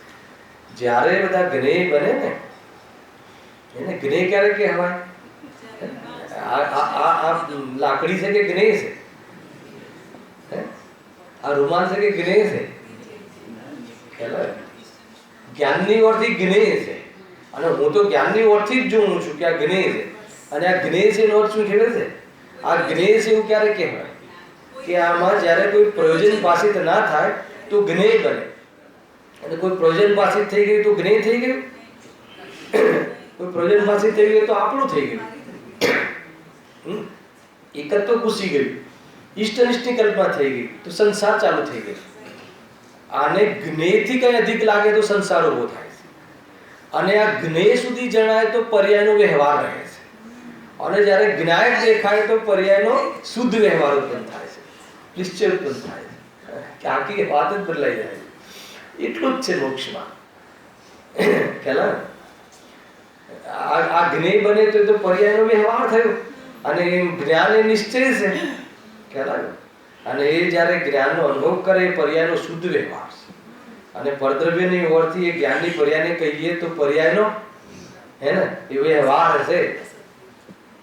Speaker 1: જ્યારે બધા જ્ઞેય બને ને, એને જ્ઞેય ક્યારે કહેવાય? આ લાકડી છે કે જ્ઞેય છે? આ રૂમાલ છે કે જ્ઞેય છે? જ્ઞાનની ઓરથી જ્ઞેય છે. અને હું તો જ્ઞાનની ઓરથી જ જોઉં છું કે આ જ્ઞેય છે. અને આ જ્ઞેય છે એનો અર્થ શું કહેવાય છે? આ જ્ઞેય છે એવું ક્યારે કહેવાય? કે આમાં જ્યારે કોઈ પ્રયોજન પાસિત ના થાય તો જ્ઞેય બને, અને કોઈ પ્રયોજન પાસિત થઈ ગયું તો જ્ઞેય થઈ ગયું. કોઈ પ્રયોજન પાસે થઈ ગયું તો આપણું થઈ ગયું, એકત્વ ઘૂસી ગયું, ઈષ્ટ અનિષ્ટની કલ્પના થઈ ગઈ તો સંસાર ચાલુ થઈ ગયો. આને જ્ઞેયથી કઈ અધિક લાગે તો સંસાર ઉભો થાય છે, અને આ જ્ઞેય સુધી જણાય તો પર્યાયનો વ્યવહાર રહે છે, અને જ્યારે જ્ઞાયક દેખાય તો પર્યાયનો શુદ્ધ વ્યવહાર ઉત્પન્ન થાય છે, નિશ્ચય ઉત્પન્ન થાય છે, કે આખી વાત જ બદલાઈ જાય. એટલું જ છે મોક્ષમાં. ખ્યાલ આ જ્ઞેય બને તો પર્યાયનો વ્યવહાર થયો, અને જ્ઞાન એ નિશ્ચય છે. ખ્યાલ અને એ જ્યારે જ્ઞાનનો અનુભવ કરે એ પર્યાયનો શુદ્ધ વ્યવહાર છે, અને પરદ્રવ્યની ઓળથી એ જ્ઞાનની પર્યાયને કહીએ તો પર્યાયનો હે ને એ વ્યવહાર છે,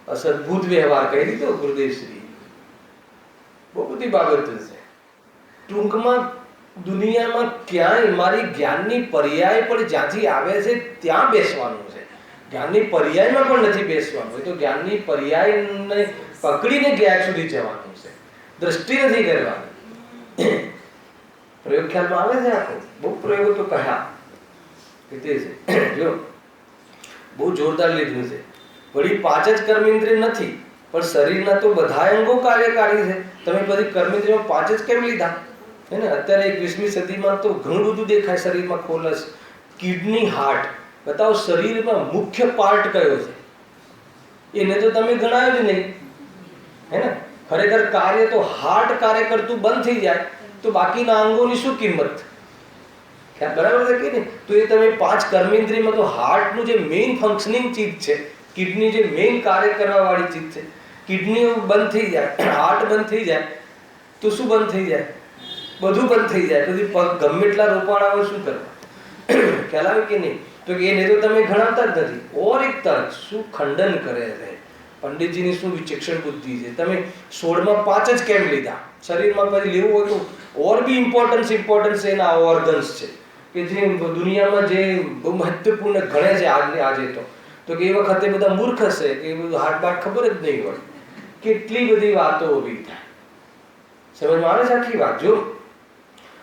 Speaker 1: અસદભૂત વ્યવહાર કહી દીધો ગુરુદેવશ્રી. બહુ બધી બાબતો છે. ટૂંકમાં દુનિયામાં ક્યાંય મારી જ્ઞાનની પર્યાય પણ જ્યાંથી આવે છે ત્યાં બેસવાનું છે, જ્ઞાનની પર્યાયમાં પણ નથી બેસવાનું. એ તો જ્ઞાનની પર્યાયને પકડીને જ્ઞાન સુધી જવાનું છે, દ્રષ્ટિ નથી કરવાની. પ્રયોગ ખ્યાલમાં આવે છે આખો, બહુ પ્રયોગો તો કહ્યા કે તે છે. જો બહુ જોરદાર લીધું છે. વળી 5 જ કર્મેન્દ્રિય નથી, પણ શરીરના તો બધા અંગો કાર્યકારી છે. તમે બધી કર્મેન્દ્રિયો 5 જ કેમ લીધા? હે ને અત્યારે 21મી સદીમાં તો ઘણું બધું દેખાય શરીરમાં. ખોલસ, કિડની, હાર્ટ, બતાવો શરીરમાં મુખ્ય પાર્ટ કયો છે? એને તો તમે ગણાવ્યો જ નહીં. હે ને ખરેખર કાર્ય તો હાર્ટ કાર્ય કરતું બંધ થઈ જાય તો બાકીના અંગોની શું કિંમત? બરાબર છે કે નહીં? તો એ તમે 5 કર્મેન્દ્રિયમાં તો હાર્ટનું જે મેઇન ફંક્શનિંગ ચીજ છે, કિડની જે મેઇન કાર્ય કરવા વાળી ચીજ છે, કિડની બંધ થઈ જાય, હાર્ટ બંધ થઈ જાય તો શું બંધ થઈ જાય? બધું બંધ થઈ જાય. પછી પગ ગમે એટલા રોપાણા હોય શું કરવા? ખ્યાલ આવે કે નહીં? તો એને તો તમે ગણાવતા જ નથી. ઓર એક તર્ક શું ખંડન કરે છે પંડિતજીની, શું વિચક્ષણ બુદ્ધિ છે. તમે 16માં 5 જ કેમ લીધા? શરીરમાં પછી લેવું હોય તો ઓર બી ઇમ્પોર્ટન્સ એના ઓર્ગન્સ છે કે જે દુનિયામાં જે બહુ મહત્વપૂર્ણ ગણે છે આજે તો કે એ વખતે બધા મૂર્ખ હશે કે એ બધું હાથ બાટ ખબર જ નહીં હોય. કેટલી બધી વાતો ઊભી થાય. સમજમાં આવે છે આખી વાત? જો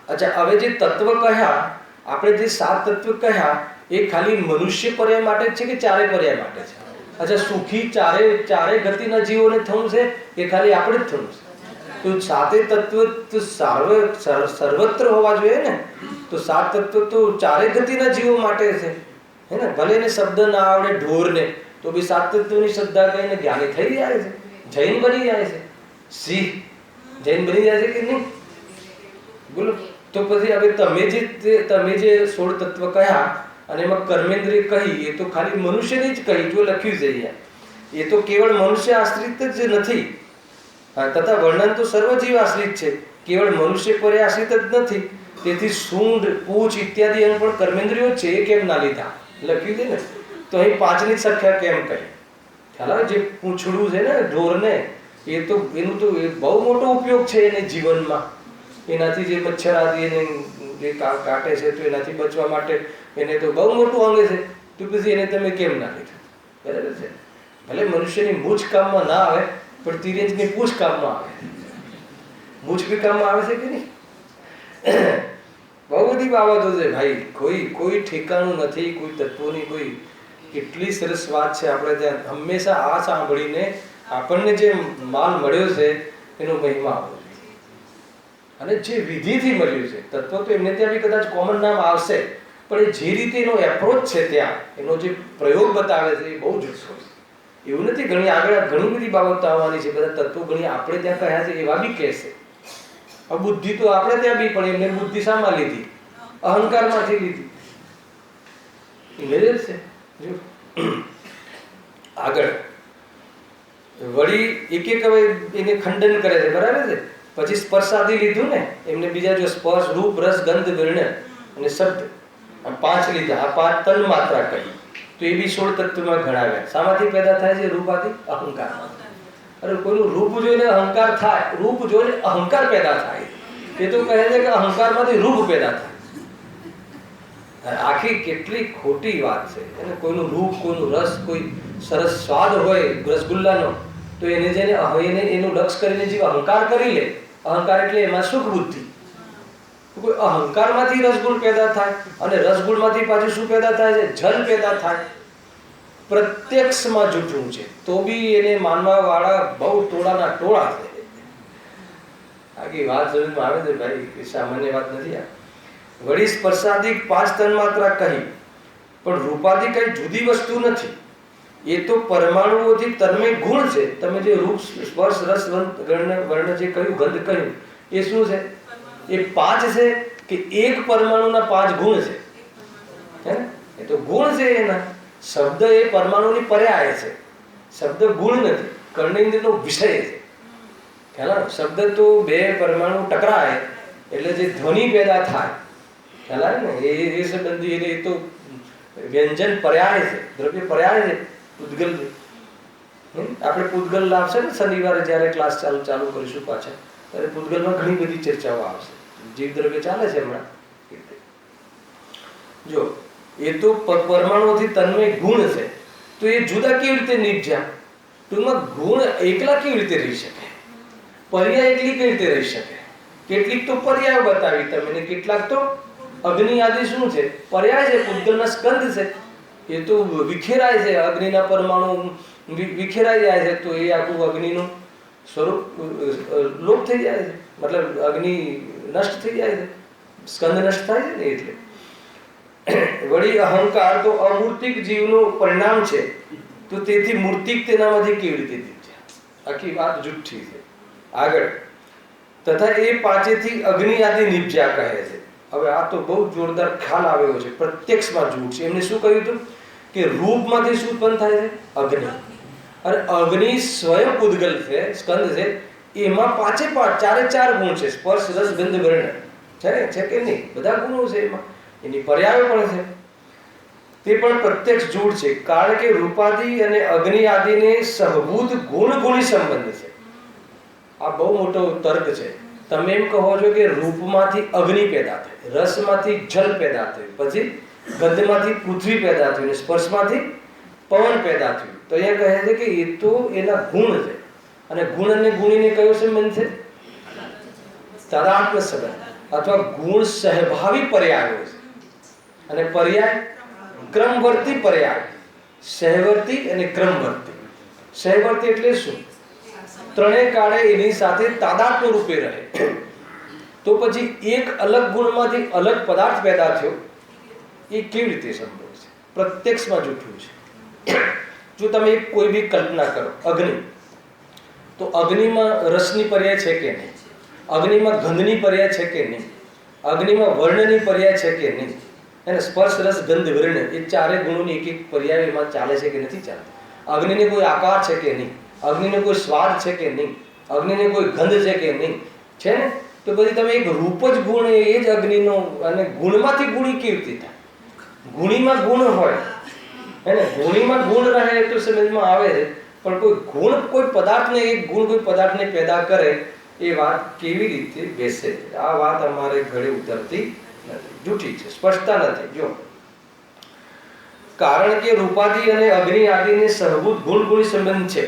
Speaker 1: અચ્છા, હવે જે તત્વ કહ્યા આપણે, જે 7 તત્વ કહ્યા એ ખાલી મનુષ્ય પર્યાય માટે જ છે કે ચારે પર્યાય માટે છે? અચ્છા, સુખી ચારે ગતિના જીવોને થવું છે કે ખાલી આપણે જ થવું છે? તો 7 તત્વ તો સર્વત્ર હોવા જોઈએ ને. તો 7 તત્વ તો ચારે ગતિના જીવો માટે છે. હે ને ભલે એને શબ્દ ના આવડે ઢોરને, તો બી 7 તત્વની શ્રદ્ધા કરીને જ્ઞાની થઈ જાય છે, જૈન બની જાય છે. સિંહ જૈન બની જાય છે કે નહીં? બોલો. તો પછી હવે તમે જે 16 તત્વ કહ્યા અને એમાં કર્મેન્દ્રિય કહી, એ તો ખાલી મનુષ્યની જ કહી, જો લખ્યું છે અહીંયા. એ તો કેવળ મનુષ્ય આશ્રિત જ નથી, તથા વર્ણન તો સર્વજીવ આશ્રિત છે, કેવળ મનુષ્ય પર આશ્રિત જ નથી. તેથી સૂંઢ, પૂંછ ઇત્યાદિ અંગ પણ કર્મેન્દ્રિયો છે, એ કેમ ના લીધા? લખ્યું છે ને. તો અહીં 5ની સંખ્યા કેમ કહી? ખ્યાલ આવે? જે પૂંછડું છે ને ઢોરને, એ તો એનું તો બહુ મોટો ઉપયોગ છે એને જીવનમાં. એનાથી જે મચ્છર આદિ એને જે કાટે છે તો એનાથી બચવા માટે એને તો બહુ મોટું અંગ છે. તો પછી એને તમે કેમ ના લીધું? બરાબર છે. ભલે મનુષ્યની મૂછ કામમાં ના આવે, પણ તિર્યંજની પૂંછ કામમાં આવે. મૂછ બી કામમાં આવે છે કે નહીં? બહુ બધી બાબતો છે ભાઈ. કોઈ ઠેકાણું નથી કોઈ તત્વોની. કોઈ કેટલી સરસ વાત છે. આપણે ત્યાં હંમેશા આ સાંભળીને આપણને જે માલ મળ્યો છે એનો મહિમા આવવો જોઈએ. અને જે વિધિથી મળ્યું છે તત્વ, તો એમને ત્યાં બી કદાચ કોમન નામ આવશે, પણ એ જે રીતે એનો એપ્રોચ છે, ત્યાં એનો જે પ્રયોગ બતાવે છે એ બહુ જ ઉત્સવ છે. એવું નથી ઘણી બધી બાબતો આવવાની છે. બધા તત્વો ઘણી આપણે ત્યાં કહ્યા છે એવા બી કહેશે. બુદ્ધિ તો આપણે ત્યાં બી, પણ એમને બુદ્ધિ શામાં લીધી? અહંકારમાંથી લીધી. ઇમેજ છે. જો આગળ વળી એક હવે એને ખંડન કરે છે. બરાબર છે. પછી સ્પર્શાદી લીધું ને એમને, બીજા જો સ્પર્શ, રૂપ, રસ, ગંધ, વર્ણ અને શબ્દ, આ 5 લીધા. આ 5 તન માત્રા કહી તો એ બી 16 તત્વમાં ગણાવ્યા. શામાંથી પેદા થાય છે? રૂપાથી, અહંકાર. અરે કોઈનું રૂપ જોઈને અહંકાર થાય, રૂપ જોઈને અહંકાર પેદા થાય. એ તો કહે છે કે અહંકારમાંથી રૂપ પેદા થાય. આખી કેટલી ખોટી વાત છે. અને કોઈનું રૂપ, કોઈનું રસ, કોઈ સરસ સ્વાદ હોય રસગુલ્લાનો, તો એને જેને એનું લક્ષ કરીને જે અહંકાર કરી લે, અહંકાર એટલે એમાં સુખ બુદ્ધિ. કોઈ અહંકારમાંથી રસગુણ પેદા થાય, અને રસગુણમાંથી પાછું શું પેદા થાય છે? જલ પેદા થાય. પ્રત્યક્ષમાં જૂઠું છે, તો બી એને માનવા વાળા બહુ ટોળાના ટોળા છે. આખી વાત સમજમાં આવે છે ભાઈ, કે સામાન્ય વાત નથી આ. વળી સ્પર્શાદિક 5 તન્માત્રા કહી, પણ રૂપાદિ કઈ જુદી વસ્તુ નથી. એ તો પરમાણુઓથી તન્મય ગુણ છે. તમે જે રૂપ સ્પર્શ રસ વર્ણ જે કહ્યું, ગંધ કહ્યું, એ શું છે? એ 5 છે કે એક પરમાણુના 5 ગુણ છે? હે, એ તો ગુણ છે એના. શબ્દ એ પરમાણુની પર્યાય છે, શબ્દ ગુણ નથી, કર્ણેન્દ્રનો વિષય છે. ખ્યાલ? શબ્દ તો બે પરમાણુ ટકરાય એટલે જે ધ્વનિ પેદા થાય, ખ્યાલ ને, એ સંબંધી એટલે એ તો વ્યંજન પર્યાય છે, દ્રવ્ય પર્યાય છે. પૂતગલ, આપણે પૂતગલ લાવશે ને શનિવારે જ્યારે ક્લાસ ચાલુ કરીશું પાછા, ત્યારે પૂતગલમાં ઘણી બધી ચર્ચાઓ આવશે. જીવ દ્રવ્ય ચાલે છે હમણાં. જો એ તો પરમાણુઓથી તન્મય ગુણ છે, તો એ જુદા કેવી રીતે નીપજ્યા? ટૂંકમાં ગુણ એકલા કેવી રીતે રહી શકે? પર્યાય એકલી કેવી રીતે રહી શકે? કેટલીક તો પર્યાય બતાવી તમે, ને કેટલાક તો અગ્નિ આદિ શું છે? પર્યાય છે, પૂતગલના સ્કંદ છે. એ તો વિખેરાય છે, અગ્નિના પરમાણુ વિખેરાઈ જાય છે, તો એ આખું અગ્નિનું સ્વરૂપ લોપ થઈ જાય છે, મતલબ અગ્નિ નષ્ટ થઈ જાય છે, સ્કંદ નષ્ટ થાય છે ને. એટલે વળી અહંકાર તો અમૂર્તિક જીવનું પરિણામ છે, તો તેથી મૂર્તિક તેનામાંથી કેવી રીતે નીપજ્યા? આખી વાત જુઠ્ઠી છે. આગળ તથા એ પાંચેથી અગ્નિ આદિ નીપજ્યા કહે છે. હવે આ તો બહુ જોરદાર ખ્યાલ આવ્યો છે. પ્રત્યક્ષમાં જૂઠ છે. એમને શું કહ્યું હતું કે રૂપમાંથી શું ઉત્પન્ન થાય છે? અગ્નિ. અને અગ્નિ સ્વયં પૂતગલ છે, સ્કંદ છે. એમાં 5 4 ગુણ છે. સ્પર્શ રસ ગંધ વર્ણ છે કે નહીં? બધા ગુણો છે એમાં. એની પર્યાયો પણ છે. તે પણ પ્રત્યક્ષ જૂઠ છે, કારણ કે રૂપાદિ અને અગ્નિ આદિને સહભૂત ગુણી સંબંધ છે. આ બહુ મોટો તર્ક છે. તમે એમ કહો છો કે રૂપમાંથી અગ્નિ પેદા થઈ, રસમાંથી જલ પેદા થયું, પછી ગંધમાંથી પૃથ્વી પેદા થયું, સ્પર્શમાંથી પવન પેદા થયું. તો અહીંયા કહે છે કે એ તો એના ગુણ છે. અને ગુણ અને ગુણીને કયો સંબંધ છે? તાદાત્મ્ય સંબંધ, અથવા ગુણ સહભાવી પર્યાયો છે. અને પર્યાય ક્રમવર્તી પર્યાય, સહવર્તી અને ક્રમવર્તી. સહવર્તી એટલે શું? ત્રણેય કાળે એની સાથે તાદાત્મ્ય રૂપે રહે. તો પછી એક અલગ ગુણમાંથી અલગ પદાર્થ પેદા થયો, એ કેવી રીતે સંભવ છે? પ્રત્યક્ષમાં જૂઠું છે. જો તમે કોઈ બી કલ્પના કરો, અગ્નિ, તો અગ્નિમાં રસની પર્યાય છે કે નહીં? અગ્નિમાં ગંધની પર્યાય છે કે નહીં? અગ્નિમાં વર્ણની પર્યાય છે કે નહીં? અને સ્પર્શ રસ ગંધ વર્ણ, એ ચારે ગુણોની એક એક પર્યાય એમાં ચાલે છે કે નથી ચાલતી? અગ્નિને કોઈ આકાર છે કે નહીં? અગ્નિને કોઈ સ્વાદ છે કે નહીં? અગ્નિને કોઈ ગંધ છે કે નહીં? છે ને? તો પછી તમે એક રૂપ જ ગુણ, એ જ અગ્નિનો, અને ગુણમાંથી ગુણી કેવી રીતે થાય? ગુણીમાં ગુણ હોય, એને ગુણીમાં ગુણ રહે તો સમજમાં આવે છે, પણ કોઈ ગુણ કોઈ પદાર્થને, એક ગુણ કોઈ પદાર્થને પેદા કરે, એ વાત કેવી રીતે બેસે? આ વાત અમારે ઘરે ઉતરતી નથી, જૂઠી છે, સ્પષ્ટતા નથી. જો કારણ કે રૂપાદિ અને અગ્નિ આદિને સહભૂત ગુણી સંબંધ છે.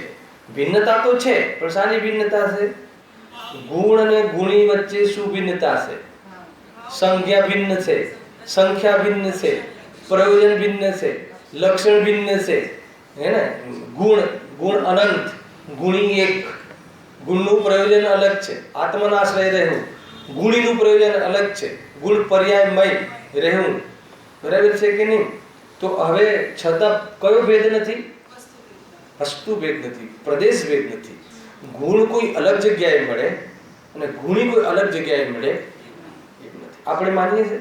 Speaker 1: ભિન્નતા તો છે, પણ શાની ભિન્નતા છે? ગુણ અને ગુણી વચ્ચે શું ભિન્નતા છે? સંજ્ઞા ભિન્ન છે, સંખ્યા ભિન્ન છે, પ્રયોજન ભિન્ન છે, લક્ષણ ભિન્ન છે. હે ને? ગુણ અનંત, ગુણી એક. ગુણનું પ્રયોજન અલગ છે, આત્માના આશ્રય રહેવું. ગુણીનું પ્રયોજન અલગ છે, ગુણ પર્યાયમય રહેવું. બરાબર છે કે નહીં? તો હવે છતાં કયો ભેદ નથી? વસ્તુ ભેદ નથી, પ્રદેશ ભેદ નથી. ગુણ કોઈ અલગ જગ્યાએ મળે અને ગુણી કોઈ અલગ જગ્યાએ મળે એમ નથી. આપણે માનીએ છીએ,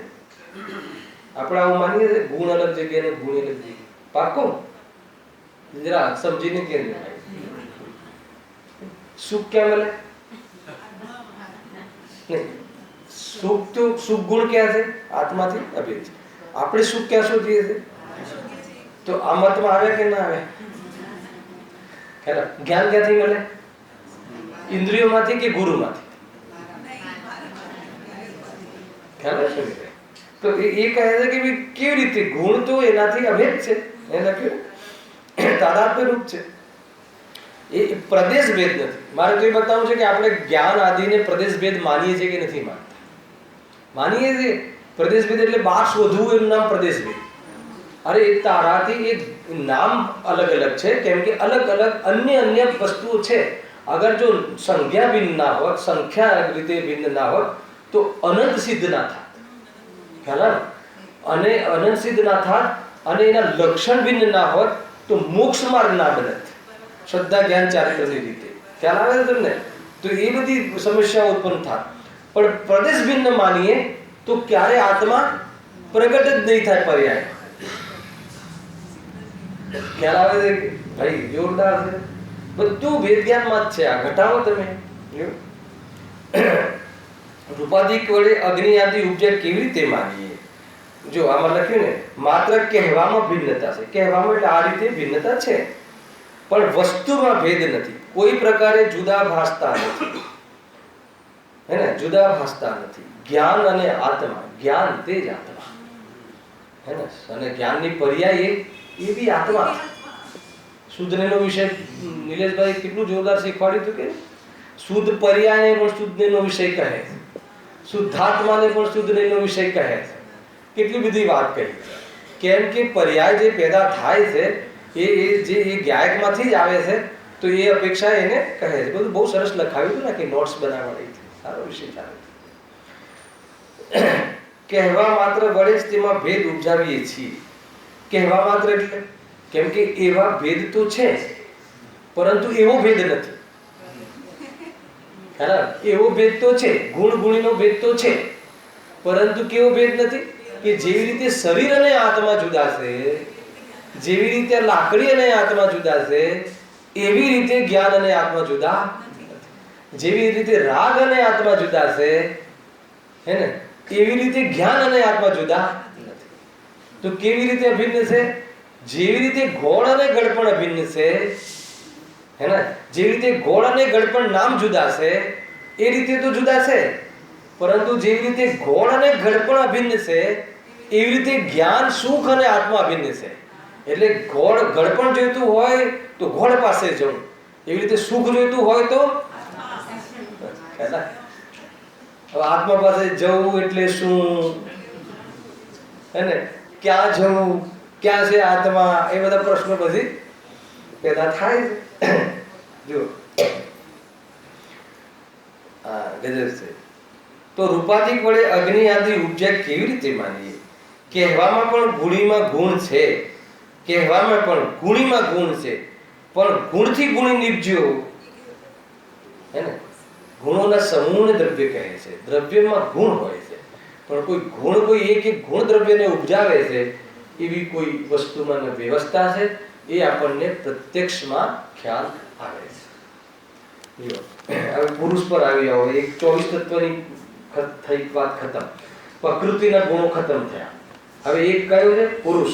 Speaker 1: આપણે આવું માનીએ છીએ, ગુણ અલગ જગ્યાએ ને ગુણ અલગ જગ્યાએ. પાક્કો? જરા સમજીને કે સુખ ક્યાં મળે? નહીં, સુખ તો સુખ ગુણ ક્યાં છે? આત્માથી અભેદ છે. આપણે સુખ ક્યાં શોધીએ છીએ? તો આ મતમાં આવે કે ના આવે? જ્ઞાન ક્યાંથી મળે? ઇન્દ્રિયોમાંથી કે ગુરુમાંથી? ખ્યાલ છે? તો એ કહે છે કે કેવી રીતે ગુણ તો એનાથી અભેદ છે, એને લખ્યું તાદાત્મ્ય રૂપ છે. એ પ્રદેશ ભેદ નથી. મારે તો એ બતાવવું છે કે આપણે જ્ઞાન આદિને પ્રદેશ ભેદ માનીએ છીએ કે નથી માનતા? માનીએ છીએ. પ્રદેશ ભેદ એટલે બાર શોધવું એનું નામ પ્રદેશ ભેદ. અરે એ તારાથી એ નામ અલગ અલગ છે, કેમ કે અલગ અલગ અન્ય વસ્તુઓ છે. અગર જો સંખ્યા ભિન્ન ના હોત, સંખ્યા રીતે ભિન્ન ના હોત તો અનંત સિદ્ધ ના થાત. ખ્યાલ? અને અનંત સિદ્ધ ના થાત અને એના લક્ષણ ભિન્ન ના હોત તો મોક્ષ માર્ગ ના બનત. શ્રદ્ધા જ્ઞાન ચારિત્રની રીતે ખ્યાલ આવે છે તમને? તો એ બધી સમસ્યાઓ ઉત્પન્ન થાય. પણ પ્રદેશ ભિન્ન માનીએ તો ક્યારે આત્મા પ્રગટ જ નહીં થાય પર્યાય. ખ્યાલ આવે છે ભાઈ? જોરદાર છે. બધું વેદ જ્ઞાનમાં જ છે. આ ઘટાડો તમે રૂપાધિક વડે અગ્નિ આદિ ઉપજે કેવી રીતે માનીએ? જો આમાં લખ્યું ને, માત્ર કહેવામાં ભિન્નતા છે. કહેવામાં એટલે આ રીતે ભિન્નતા છે, પણ વસ્તુમાં ભેદ નથી. કોઈ પ્રકારે જુદા ભાસતા નથી. હે ને? જુદા ભાસતા નથી. જ્ઞાન અને આત્મા, જ્ઞાન તે જ આત્મા, હે ને? અને જ્ઞાનની પર્યાય એ બી આત્મા. શુદ્ધનેનો વિષય નિલેશભાઈ કેટલું જોરદાર શીખવાડ્યું હતું કે શુદ્ધ પર્યાયને પણ શુદ્ધનેનો વિષય કહે, શુદ્ધાત્માને પણ શુદ્ધનેનો વિષય કહે. કેટલી બધી વાત કરી. કેમ કે પર્યાય જે પેદા થાય છે એ જે એ ગાયકમાંથી જ આવે છે, તો એ અપેક્ષા એને કહે છે. બધું બહુ સરસ લખાવ્યું હતું ને, કે નોટ્સ બનાવવાની છે. સારો વિષય ચાલે. કહેવા માત્ર વડે જ તેમાં ભેદ ઉપજાવીએ છીએ. કહેવા માત્ર એટલે કેમ કે એવા ભેદ તો છે, પરંતુ એવો ભેદ નથી. એવો ભેદ તો છે, ગુણ ગુણીનો ભેદ તો છે, પરંતુ કેવો ભેદ નથી? કે જેવી રીતે શરીર અને આત્મા જુદા છે, જેવી રીતે લાકડી અને આત્મા જુદા છે, એવી રીતે જ્ઞાન અને આત્મા જુદા નથી. જેવી રીતે રાગ અને આત્મા જુદા છે, હે ને, એવી રીતે જ્ઞાન અને આત્મા જુદા નથી. તો કેવી રીતે અભિન્ન છે? જેવી રીતે ગોળ અને ગળપણ અભિન્ન છે, હે ને, જેવી રીતે ગોળ અને ગળપણ નામ જુદા છે એ રીતે તો જુદા છે, પરંતુ જેવી રીતે ગોળ અને ગળપણ અભિન્ન છે એવી રીતે જ્ઞાન, સુખ અને આત્મા અભિન્ન છે. એટલે ગોળ ગળપણ જોઈતું હોય તો ગોળ પાસે જવું, એવી રીતે સુખ જોઈતું હોય તો આત્મા પાસે જવું એટલે શું? હે ને? ક્યાં જવું, ક્યાં છે આત્મા, એ બધા પ્રશ્નો પછી પેદા થાય છે. જો ગજબ છે. તો રૂપાધિક વડે અગ્નિ આદિ ઉપજે કેવી રીતે માનીએ? કહેવામાં પણ ગુણીમાં ગુણ છે, કહેવામાં પણ ગુણીમાં ગુણ છે, પણ ગુણથી ગુણી નિપજ્યો, હે ને? ગુણોના સમૂહને દ્રવ્ય કહે છે. દ્રવ્યમાં ગુણ હોય છે, પણ કોઈ ગુણ, કોઈ એક ગુણ દ્રવ્યને ઉપજાવે છે એવી કોઈ વસ્તુમાં વ્યવસ્થા છે, એ આપણને પ્રત્યક્ષમાં ખ્યાલ આવે છે. હવે પુરુષ પર આવી આવો. એક 24 તત્વની થઈ વાત ખતમ, પ્રકૃતિના ગુણો ખતમ થયા. હવે એક કયો છે? પુરુષ.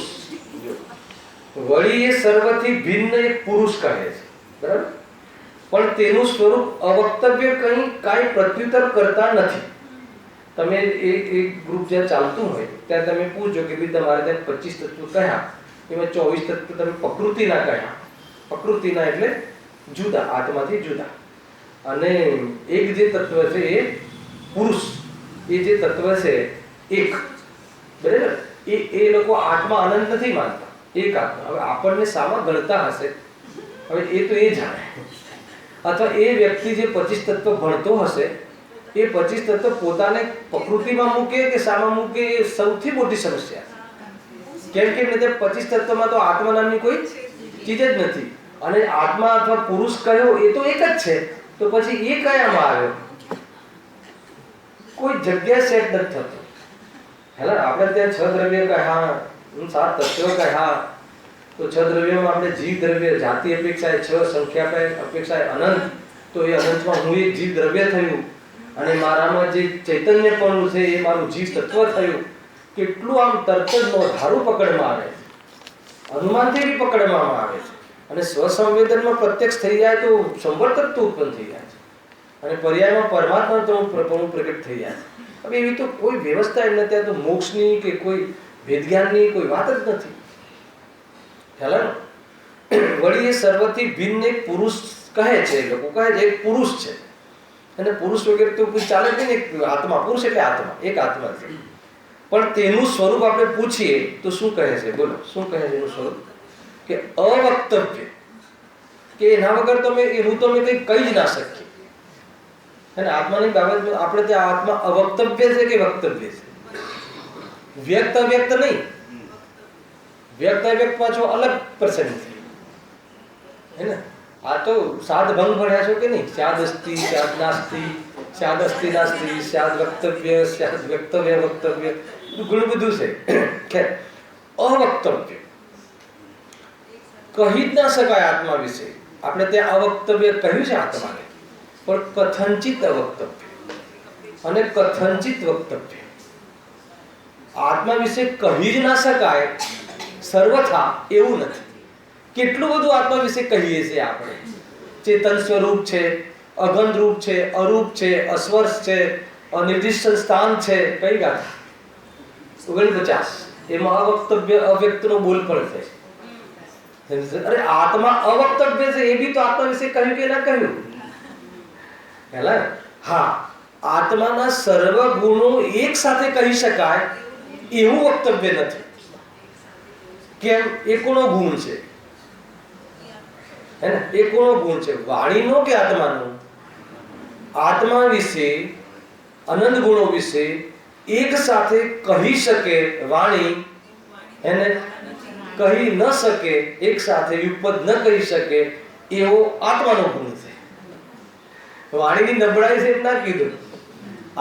Speaker 1: વળી એ સર્વથી ભિન્ન એક પુરુષ કહે છે, બરાબર? પણ તેનું સ્વરૂપ અવક્તવ્ય કાંઈ પ્રત્યુત્તર કરતા નથી. તમે એક ગ્રુપ જ્યાં ચાલતું હોય ત્યાં તમે પૂછો કે ભાઈ તમારે ત્યાં 25 તત્વ કયા, એમાં 24 તત્વ તમે પ્રકૃતિના કયા. પ્રકૃતિના એટલે જુદા, આત્માથી જુદા. અને એક જે તત્વ છે એ પુરુષ, એ જે તત્વ છે એક, બરાબર? એ લોકો આત્મા અનંત નથી માનતા, એક આત્મા. હવે આપણને સામા ગણતા હશે, હવે એ તો એ જાણે. અથવા એ વ્યક્તિ જે 25 તત્વ ભણતો હશે, એ 25 તત્વ પોતાને પ્રકૃતિમાં મૂકે કે સામા મૂકે, એ સૌથી મોટી સમસ્યા. કેમ કે 25 તત્વમાં તો આત્મા નામની કોઈ ચીજ જ નથી. અને આત્મા અથવા પુરુષ કયો એ તો એક જ છે, તો પછી એ કયામાં આવ્યો? કોઈ જગ્યા સેટ નથી થતો. હેલા, આપણે ત્યાં 6 દ્રવ્ય કહ્યા, 7 તત્વ કહ્યા, તો 6 દ્રવ્યોમાં આપણે જીવ દ્રવ્ય, જાતિ અપેક્ષાએ 6, સંખ્યા અપેક્ષાએ અનંત. તો એ અનંતમાં હું એક જીવ દ્રવ્ય થયું, અને મારામાં જે ચૈતન્યપણું છે એ મારું જીવ તત્વ થયું. કેટલું આમ તરત જ ધારું પકડમાં આવે છે, અનુમાનથી બી પકડવામાં આવે છે, અને સ્વસંવેદનમાં પ્રત્યક્ષ થઈ જાય તો 100 તત્વ ઉત્પન્ન થઈ જાય છે, અને પર્યાયમાં પરમાત્મા તો પ્રગટ થઈ જાય છે. હવે એવી તો કોઈ વ્યવસ્થા એમને ત્યાં તો મોક્ષની કે કોઈ વેદજ્ઞાનની કોઈ વાત જ નથી. ખ્યાલ? વળી એ સર્વથી ભિન્ન એક પુરુષ કહે છે. લોકો કહે છે એક પુરુષ છે, અને પુરુષ વગેરે તો કોઈ ચાલે જ નહીં. આત્મા, પુરુષ એટલે આત્મા, એક આત્મા છે. પણ તેનું સ્વરૂપ આપણે પૂછીએ તો શું કહે છે? બોલો, શું કહે છે એનું સ્વરૂપ? કે અવક્તવ્ય, કે એના વગર તમે એનું તમે કંઈ કહી જ ના શકીએ. અને આત્માની બાબતમાં આપણે ત્યાં આત્મા અવક્તવ્ય છે કે વક્તવ્ય છે? વ્યક્ત અવ્યક્ત નહીં. વ્યક્ત અવ્યક્ત પાછો અલગ પ્રસંગ છે, હે ને? આ તો સાદ ભંગ ભણ્યા છો કે નહીં? સ્યાદ અસ્તિ, સ્યાદ નાસ્તિ, સ્યાદ અસ્તિ નાસ્તિ, સ્યાદ વક્તવ્ય, સ્યાદ વ્યક્તવ્ય વક્તવ્ય, ઘણું બધું છે. ખેર, અવક્તવ્ય કહી જ ના શકાય આત્મા વિશે. આપણે ત્યાં અવક્તવ્ય કહ્યું છે આત્માને, પણ કથંચિત અવક્તવ્ય અને કથંચિત વક્તવ્ય. આત્મા વિશે કહી જ ના શકાય સર્વથા એવું નથી. કેટલું બધું આત્મા વિશે કહીએ છીએ આપણે. ચેતન સ્વરૂપ છે, અગન રૂપ છે, અરૂપ છે, અસ્પર્શ છે, અનિર્દિષ્ટ સ્થાન છે. કઈ ગાથા? 49. એમાં અવક્તવ્ય અવ્યક્તનો બોલ પણ છે. અરે આત્મા અવક્તવ્ય છે, એ બી તો આત્મા વિશે કહ્યું કે ના કહ્યું? હેલા, હા, આત્માના સર્વ ગુણો એક સાથે કહી શકાય એવું વક્તવ્ય નથી. કેમ? એકોનો ગુણ છે, હે ને? એકોનો ગુણ છે. વાણીનો કે આત્માનો? આત્મા વિશે, અનંત ગુણો વિશે એક સાથે કહી શકે વાણી, એને કહી ન શકે, એક સાથે યુગપદ ન કહી શકે એવો આત્માનો ગુણ છે. વાણીની નબળાઈ છે એમ ના કીધું.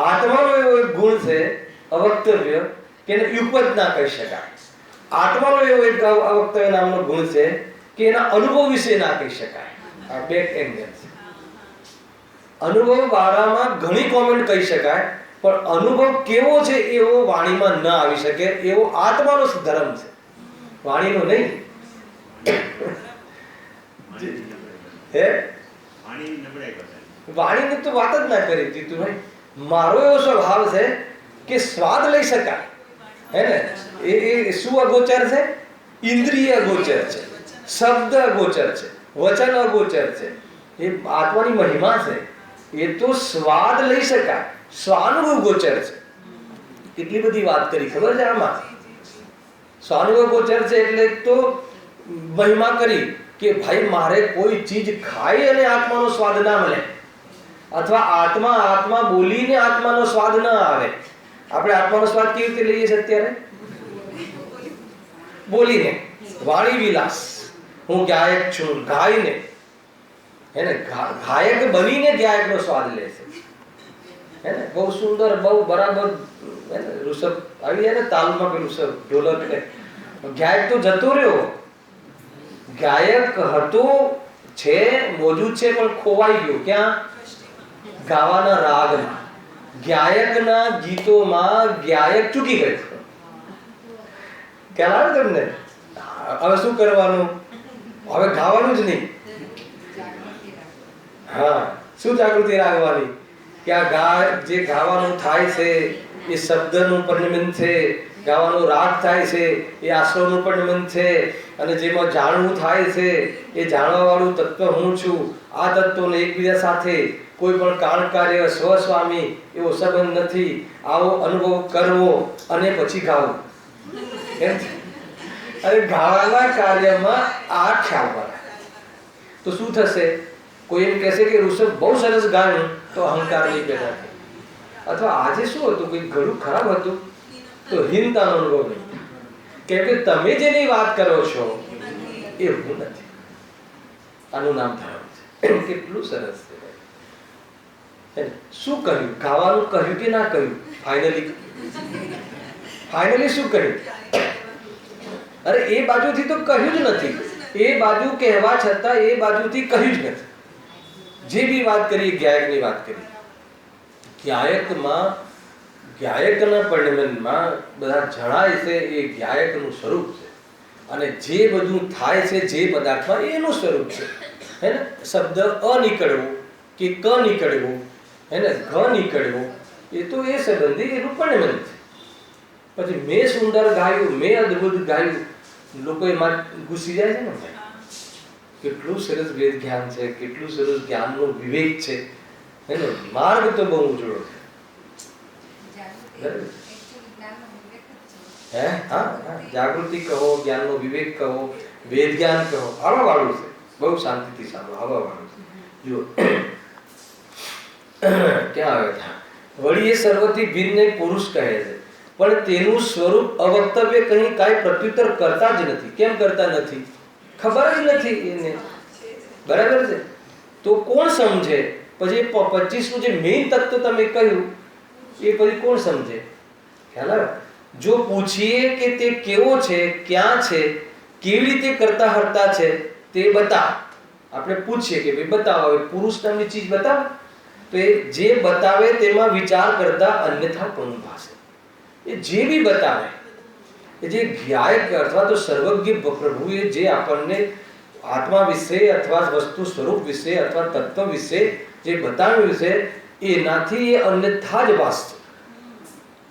Speaker 1: આત્માનો એવો એક ગુણ છે અવક્તવ્ય, કે એને યુગપદ ના કહી શકાય. આત્માનો એવો એક અવક્તવ્ય નામનો ગુણ છે કે એના અનુભવ વિશે ના કહી શકાય. આ બેક એંગલ છે. અનુભવ વાળામાં ઘણી કોમેન્ટ કહી શકાય, પણ અનુભવ કેવો છે એવો વાણીમાં ન આવી શકે એવો આત્માનો ધર્મ છે, વાણીનો નહીં. હે, વાણીની તો વાત જ ના કરી જીતુભાઈ. મારો એવો સ્વભાવ છે કે સ્વાદ લઈ શકાય, હે ને? એ શું અગોચર છે? ઇન્દ્રિય અગોચર છે, શબ્દ અગોચર છે, વચન અગોચર છે. એ આત્માની મહિમા છે. એ તો સ્વાદ લઈ શકાય, સ્વાનુભવ ગોચર છે. કેટલી બધી વાત કરી ખબર છે આમાં? સ્વાનુભવ ગોચર છે એટલે તો મહિમા કરી કે ભાઈ મારે કોઈ ચીજ ખાઈ અને આત્માનો સ્વાદ ના મળે, અથવા આત્મા આત્મા બોલીને આત્માનો સ્વાદ ના આવે. આપણે આત્માનો સ્વાદ કેવી રીતે લઈએ છીએ અત્યારે? બોલીને, વાણી વિલાસ. હું ગાયક છું, ગાઈને, હે ને? ગાયક બનીને ગાયકનો સ્વાદ લે છે, હે ને? બહુ સુંદર, બહુ બરાબર, હે ને? ઋષભ આવી જાય ને તાલમાં, પેલું ઢોલક ને, ગાયક તો જતો રહ્યો. ગાયક હતો, છે, મોજૂદ છે, પણ ખોવાઈ ગયો. ક્યાં? ગાવાના રાગમાં. ગાયકના ગીતોમાં ગાયક ચૂકી ગયો. ખ્યાલ આવે તમને? હવે શું કરવાનું? હવે ગાવાનું જ નહીં. હા, શું જાગૃતિ રાખવાની? કે આ જે ગાવાનું થાય છે એ શબ્દનું પરિણમન છે, ગાવાનો રાગ થાય છે એ આશ્રવનું પરિણમન છે, અને જેમાં જાણવું થાય છે એ જાણવા વાળું તત્વ હું છું. આ તત્વોને એકબીજા સાથે કોઈ પણ કારણ કાર્ય સ્વસ્વામી એવો સંબંધ નથી. આવો અનુભવ કરવો અને પછી ગાવું. અને ગાવાના કાર્યમાં આ ખ્યાલ પડે તો શું થશે? કોઈ એમ કહેશે કે ઋષભ બહુ સરસ ગાયું, તો અહંકાર નહીં પેદા થાય. અથવા આજે શું હતું, કોઈ ઘણું ખરાબ હતું, તો હીનતાનો અનુભવ નહીં. કેમ કે તમે જેની વાત કરો છો એ હું નથી. આનું નામ ધર્મ છે. કેટલું સરસ છે. શું કહ્યું? ગાવાનું કહ્યું કે ના કહ્યું? ફાઇનલી શું કહ્યું? અરે એ બાજુથી તો કહ્યું જ નથી. એ બાજુ કહેવા છતાં એ બાજુથી કહ્યું જ નથી. જે બી વાત કરી ગાયકની વાત કરી. ગાયકમાં, ગાયકના પરિણમનમાં બધા જણાય છે એ ગાયકનું સ્વરૂપ છે, અને જે બધું થાય છે જે પદાર્થમાં એનું સ્વરૂપ છે, હે ને? શબ્દ અ નીકળવો કે ક નીકળવો, હે ને? ઘ નીકળવો, એ તો એ સંબંધી એનું પરિણમન છે. પછી મેં સુંદર ગાયું, મેં અદ્ભુત ગાયું, લોકો એમાં ઘૂસી જાય છે ને. કેટલું સરસ વેદ જ્ઞાન છે, કેટલું સરસ જ્ઞાનનો વિવેક છે, હે ને? માર્ગ તો બહુ ઉજળો છે. હે હા, જાગૃતિ કહો, જ્ઞાનનો વિવેક કહો, વેદ જ્ઞાન કહો, આવા વાળું છે. બહુ શાંતિથી સાંભળો, આવા વાળું છે. જો ક્યાં આવે છે? વળી એ સર્વથી ભિન્ન પુરુષ કહે છે, પણ તેનું સ્વરૂપ અવક્તવ્ય કંઈ કાંઈ પ્રત્યુત્તર કરતા જ નથી. કેમ કરતા નથી? ખબર જ નથી એને. બરાબર છે? તો કોણ સમજે? પછી 25નું જે મેઇન તત્વ તમે કહ્યું એ પછી કોણ સમજે? ખ્યાલ આવે? જો પૂછીએ કે તે કેવો છે, ક્યાં છે, કેવી રીતે કરતા હરતા છે, તે બતાવ. આપણે પૂછીએ કે ભાઈ બતાવો, હવે પુરુષ નામની ચીજ બતાવો. તો એ જે બતાવે તેમાં વિચાર કરતા અન્યથા કોણ ભાષે. એ જે બી બતાવે, એ જે જ્ઞાયક અથવા તો સર્વજ્ઞ પ્રભુએ જે આપણને આત્મા વિશે અથવા વસ્તુ સ્વરૂપ વિશે અથવા તત્વ વિશે જે બતાવ્યું છે, એનાથી એ અન્યથા જ ભાષશે.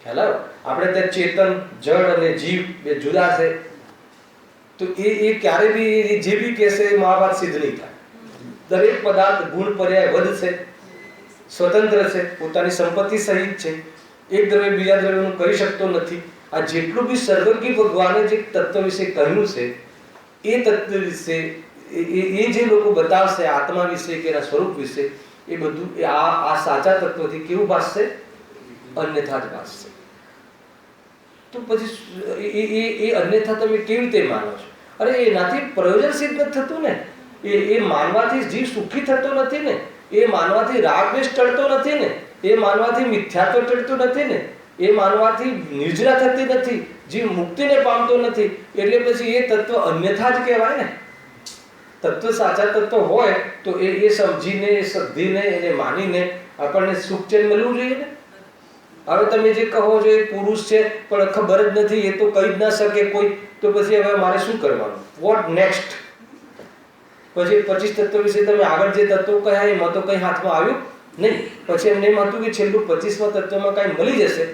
Speaker 1: ખ્યાલ આવ્યો? આપણે ત્યાં ચેતન, જડ અને જીવ બે જુદા છે. તો એ ક્યારે બી જે બી કહેશે મા વાત સિદ્ધ નહીં થાય. દરેક પદાર્થ ગુણ પર્યાય વધ છે, સ્વતંત્ર છે, પોતાની સંપત્તિ સહિત છે. એક દ્રવ્ય બીજા દ્રવ્યનું કરી શકતો નથી. આ જેટલું બી સર્વજ્ઞ ભગવાને જે તત્વ વિશે કહ્યું છે, એ તત્વ વિશે એ જે લોકો બતાવશે આત્મા વિશે કે એના સ્વરૂપ વિશે, એ બધું આ સાચા તત્વથી કેવું ભાસશે? અન્યથા જ ભાસશે. તો પછી એ અન્યથા તમે કેવી રીતે માનો છો? અરે એનાથી પ્રયોજન સિદ્ધ નથી થતું ને. એ માનવાથી જીવ સુખી થતો નથી ને. એ માનવાથી રાગ દ્વેષ ટળતો નથી ને. એ માનવાથી મિથ્યાત્વ ટળતું નથી ને. એ માનવાથી નિર્જરા થતી નથી, જીવ મુક્તિને પામતો નથી. એટલે પછી એ તત્વ અન્યથા જ કહેવાય ને. તત્વ સાચા તત્વ હોય તો એ સમજીને, એ સદ્ધીને, એને માનીને આપણને સુખ ચેન મળવું જોઈએ ને. હવે તમે જે કહો છો એ પુરુષ છે પણ ખબર જ નથી, એ તો કહી જ ના શકે કોઈ, તો પછી હવે મારે શું કરવાનું? What next? પછી 25 તત્વો વિશે તમે આગળ જે તત્વો કહ્યા એમાં તો કંઈ હાથમાં આવ્યું નહીં. પછી એમને એમ હતું કે છેલ્લું 25મા તત્વમાં કાંઈ મળી જશે,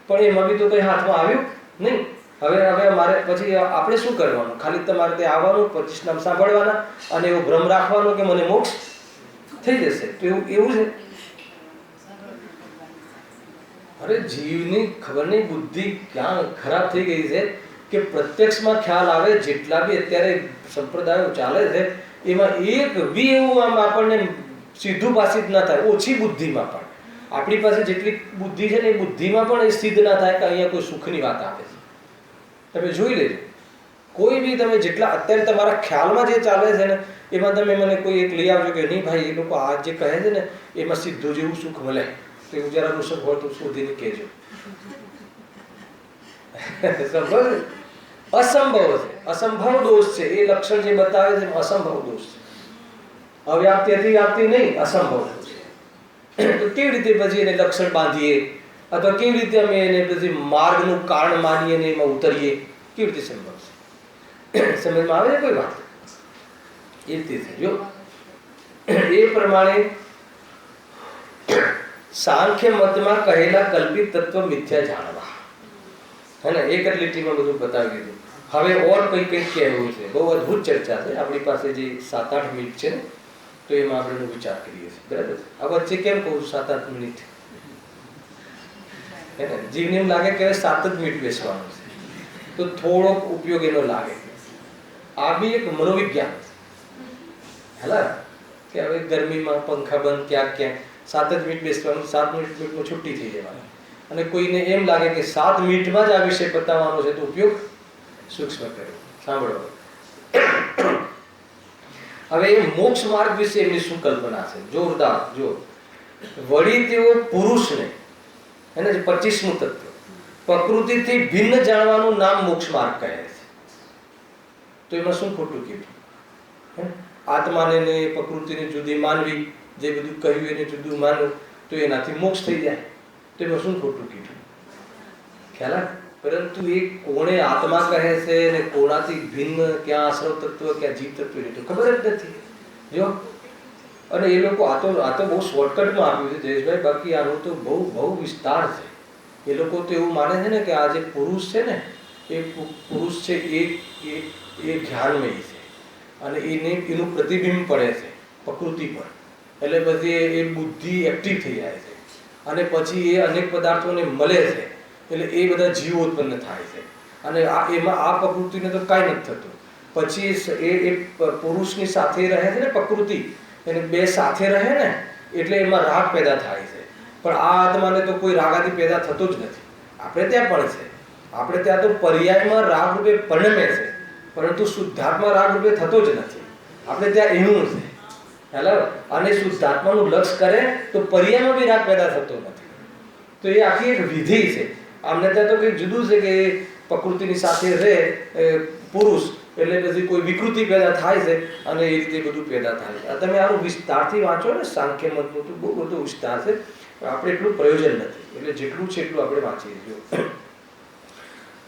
Speaker 1: પણ એમાં બી તો કંઈ હાથમાં આવ્યું નહીં. હવે મારે પછી આપણે શું કરવાનું? ખાલી તમારે ત્યાં આવવાનું, 25 નામ સાંભળવાના અને એવો ભ્રમ રાખવાનો કે મને મોક્ષ થઈ જશે. તો એવું છે? અરે જીવની ખબર નહીં બુદ્ધિ ક્યાં ખરાબ થઈ ગઈ છે કે પ્રત્યક્ષમાં ખ્યાલ આવે. જેટલા બી અત્યારે સંપ્રદાયો ચાલે છે એમાં એક બી એવું આમ આપણને સીધું ભાષિત ના થાય. ઓછી બુદ્ધિમાં પણ આપણી પાસે જેટલી બુદ્ધિ છે ને એ બુદ્ધિમાં પણ એ સિદ્ધ ના થાય કે અહીંયા કોઈ સુખની વાત આપે છે. તમે જોઈ લેજો, કોઈ બી તમે જેટલા અત્યારે તમારા ખ્યાલમાં જે ચાલે છે ને એમાં તમે મને કોઈ એક લઈ આવજો કે નહીં ભાઈ એ લોકો આ જે કહે છે ને એમાં સીધું જેવું સુખ મળે, તો એવું જરા રૂષક હોય તો શોધીને કહેજો. અસંભવ છે, અસંભવ દોષ છે. એ લક્ષણ જે બતાવે છે અસંભવ દોષ છે. અવ્યાપ્તિ અતિવ્યાપ્તિ નહીં, અસંભવ છે. તો કેવી રીતે પછી એને લક્ષણ બાંધીએ અથવા કેવી રીતે અમે એને પછી માર્ગનું કારણ માનીએ ને એમાં ઉતરીએ? કેવી રીતે સંભવ છે? સમજમાં આવે છે કોઈ વાત? એ રીતે જો એ પ્રમાણે સાંખ્ય મતમાં કહેલા કલ્પિત તત્વ મિથ્યા જાણવા, હે ને? એક જ લીટીમાં બધું બતાવી દીધું. હવે ઓર કઈ કહેવું છે? બહુ અદભુત ચર્ચા છે. આપણી પાસે જે 7-8 મિનિટ છે ને તો એમાં આપણે વિચાર કરીએ છીએ. બરાબર? આ વચ્ચે કેમ કહું 7-8 મિનિટ? હે ને? જીવને એમ લાગે કે 7 જ મિનિટ બેસવાનું છે તો થોડોક ઉપયોગ એનો લાગે. આ બી એક મનોવિજ્ઞાન છે. હેલા કે હવે ગરમીમાં પંખા બંધ ક્યાંક 7 જ મિનિટ બેસવાનું, 7 મિનિટમાં છુટ્ટી થઈ જવાની. અને કોઈને એમ લાગે કે 7 મિનિટમાં જ આ વિષય પતાવવાનો છે તો ઉપયોગ સૂક્ષ્મ કર્યો. સાંભળો હવે એ મોક્ષ માર્ગ વિશે એમની શું કલ્પના છે? જોરદાર. જો વળી તેઓ પુરુષને, એને 25મું તત્વ પ્રકૃતિથી ભિન્ન જાણવાનું નામ મોક્ષ માર્ગ કહે છે. તો એમાં શું ખોટું કીધું? આત્માને ને પ્રકૃતિને જુદી માનવી, જે બધું કહ્યું એને જુદું માનવું તો એનાથી મોક્ષ થઈ જાય. તો એમાં શું ખોટું કીધું? ખ્યાલ આવે? પરંતુ એ કોણે આત્મા કહે છે ને કોણાથી ભિન્ન, ક્યાં આશ્રવ તત્વ, ક્યાં જીવ તત્વ, એ તો ખબર જ નથી. જો અને એ લોકો આ તો બહુ શોર્ટકટમાં આપ્યું છે જયેશભાઈ, બાકી આનો તો બહુ વિસ્તાર છે. એ લોકો તો એવું માને છે ને કે આ જે પુરુષ છે ને એ પુરુષ છે એ જ્ઞાનમય છે અને એનું પ્રતિબિંબ પડે છે પ્રકૃતિ પર, એટલે પછી એ બુદ્ધિ એક્ટિવ થઈ જાય છે અને પછી એ અનેક પદાર્થોને મળે છે એટલે એ બધા જીવો ઉત્પન્ન થાય છે અને એમાં આ પ્રકૃતિને તો કાંઈ નથી થતું. પછી એ પુરુષની સાથે રહે છે ને પ્રકૃતિ, એને બે સાથે રહે ને એટલે એમાં રાગ પેદા થાય છે. પણ આ આત્માને તો કોઈ રાગ આદિ પેદા થતો જ નથી. આપણે ત્યાં પણ છે, આપણે ત્યાં તો પર્યાયમાં રાગ રૂપે પરિણમે છે, પરંતુ શુદ્ધાત્મા રાગ રૂપે થતો જ નથી. આપણે ત્યાં એવું છે હેલો. અને શુદ્ધાત્માનું લક્ષ કરે તો પર્યાયમાં બી રાગ પેદા થતો નથી. તો એ આખી એક વિધિ છે. આમને ત્યાં તો કંઈક જુદું છે કે પ્રકૃતિની સાથે રહે પુરુષ એટલે પછી કોઈ વિકૃતિ પેદા થાય છે અને એ રીતે બધું પેદા થાય છે. તમે આનું વિસ્તારથી વાંચો ને સાંખ્ય મતનું તો બહુ બધું વિસ્તાર છે, આપણે એટલું પ્રયોજન નથી. એટલે જેટલું છે એટલું આપણે વાંચી લઈએ.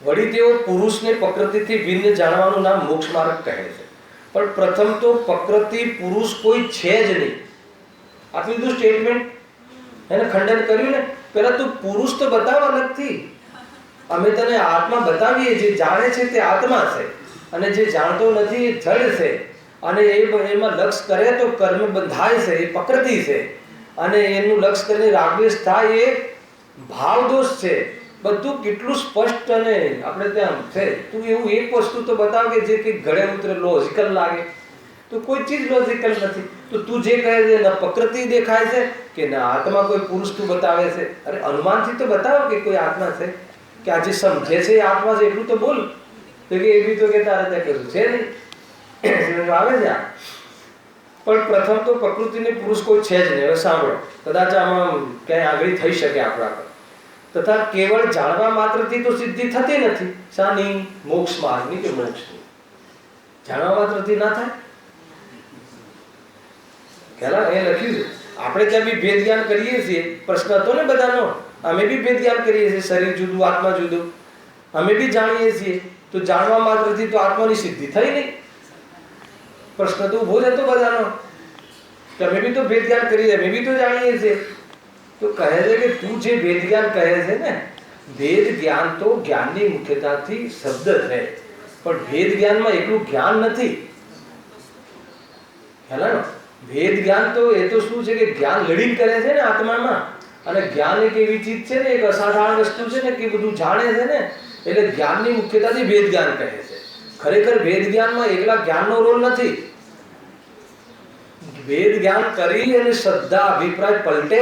Speaker 1: વળી તેઓ પુરુષને પ્રકૃતિથી ભિન્ન જાણવાનું નામ મોક્ષ માર્ગ કહે છે. પણ પ્રથમ તો પ્રકૃતિ પુરુષ કોઈ છે જ નહીં. આટલું બધું સ્ટેટમેન્ટ એને ખંડન કર્યું ને. પહેલા તું પુરુષ તો બતાવ અલગથી. અમે તને આત્મા બતાવીએ, જે જાણે છે તે આત્મા છે અને જે જાણતો નથી એ જડ છે અને એમાં લક્ષ કરે તો કર્મ બંધાય છે, એ પ્રકૃતિ છે અને એનું લક્ષ કરીને રાગદ્વેષ થાય એ ભાવ દોષ છે. બધું કેટલું સ્પષ્ટ અને આપણે ત્યાં છે. તું એવું એક વસ્તુ તો બતાવ કે જે કંઈક ગળે ઉતરે, લોજિકલ લાગે. તો કોઈ ચીજ લોજિકલ નથી. તો તું જે કહે છે ન પ્રકૃતિ દેખાય છે કે ના આત્મા કોઈ પુરુષ તું બતાવે છે. અરે અનુમાનથી તો બતાવો કે કોઈ આત્મા છે, કે આ જે સમજે છે એ આત્મા છે એટલું તો બોલ. તો કે એ બી તો કે તારે ત્યાં કશું છે નહીં. આવે છે આ. પણ પ્રથમ તો પ્રકૃતિને પુરુષ કોઈ છે જ નહીં. હવે સાંભળો, કદાચ આમાં ક્યાંય આગળ થઈ શકે આપણા પર. તથા કેવળ જાણવા માત્રથી તો સિદ્ધિ થતી નથી. શાની? મોક્ષ માર્ગની કે મોક્ષની. જાણવા માત્રથી ના થાય. પેલા એ લખ્યું છે. આપણે ત્યાં બી ભેદ જ્ઞાન કરીએ છીએ. પ્રશ્ન હતો ને બધાનો. અમે બી ભેદ જ્ઞાન કરીએ છીએ. શરીર જુદું, આત્મા જુદું. અમે બી જાણીએ છીએ. તો જાણવા માત્રથી તો આત્માની સિદ્ધિ થઈ નહીં. પ્રશ્ન તો ઉભો જ હતો બધાનો. તમે બી તો ભેદ જ્ઞાન કરીએ, અમે બી તો જાણીએ છીએ. તો કહે છે કે તું જે ભેદ જ્ઞાન કહે છે ને, ભેદ જ્ઞાન તો જ્ઞાનની મુખ્યતાથી શબ્દ છે, પણ ભેદ જ્ઞાનમાં એટલું જ્ઞાન નથી. હેલા, ભેદ જ્ઞાન તો એ તો શું છે કે જ્ઞાન લડીને કરે છે ને આત્મામાં. અને જ્ઞાન એક એવી ચીજ છે ને, એક અસાધારણ વસ્તુ છે ને કે બધું જાણે છે ને, એટલે જ્ઞાનની મુખ્યતાથી ભેદ જ્ઞાન કહે છે. ખરેખર ભેદ જ્ઞાનમાં એકલા જ્ઞાનનો રોલ નથી. ભેદ જ્ઞાન કરી અને શ્રદ્ધા અભિપ્રાય પલટે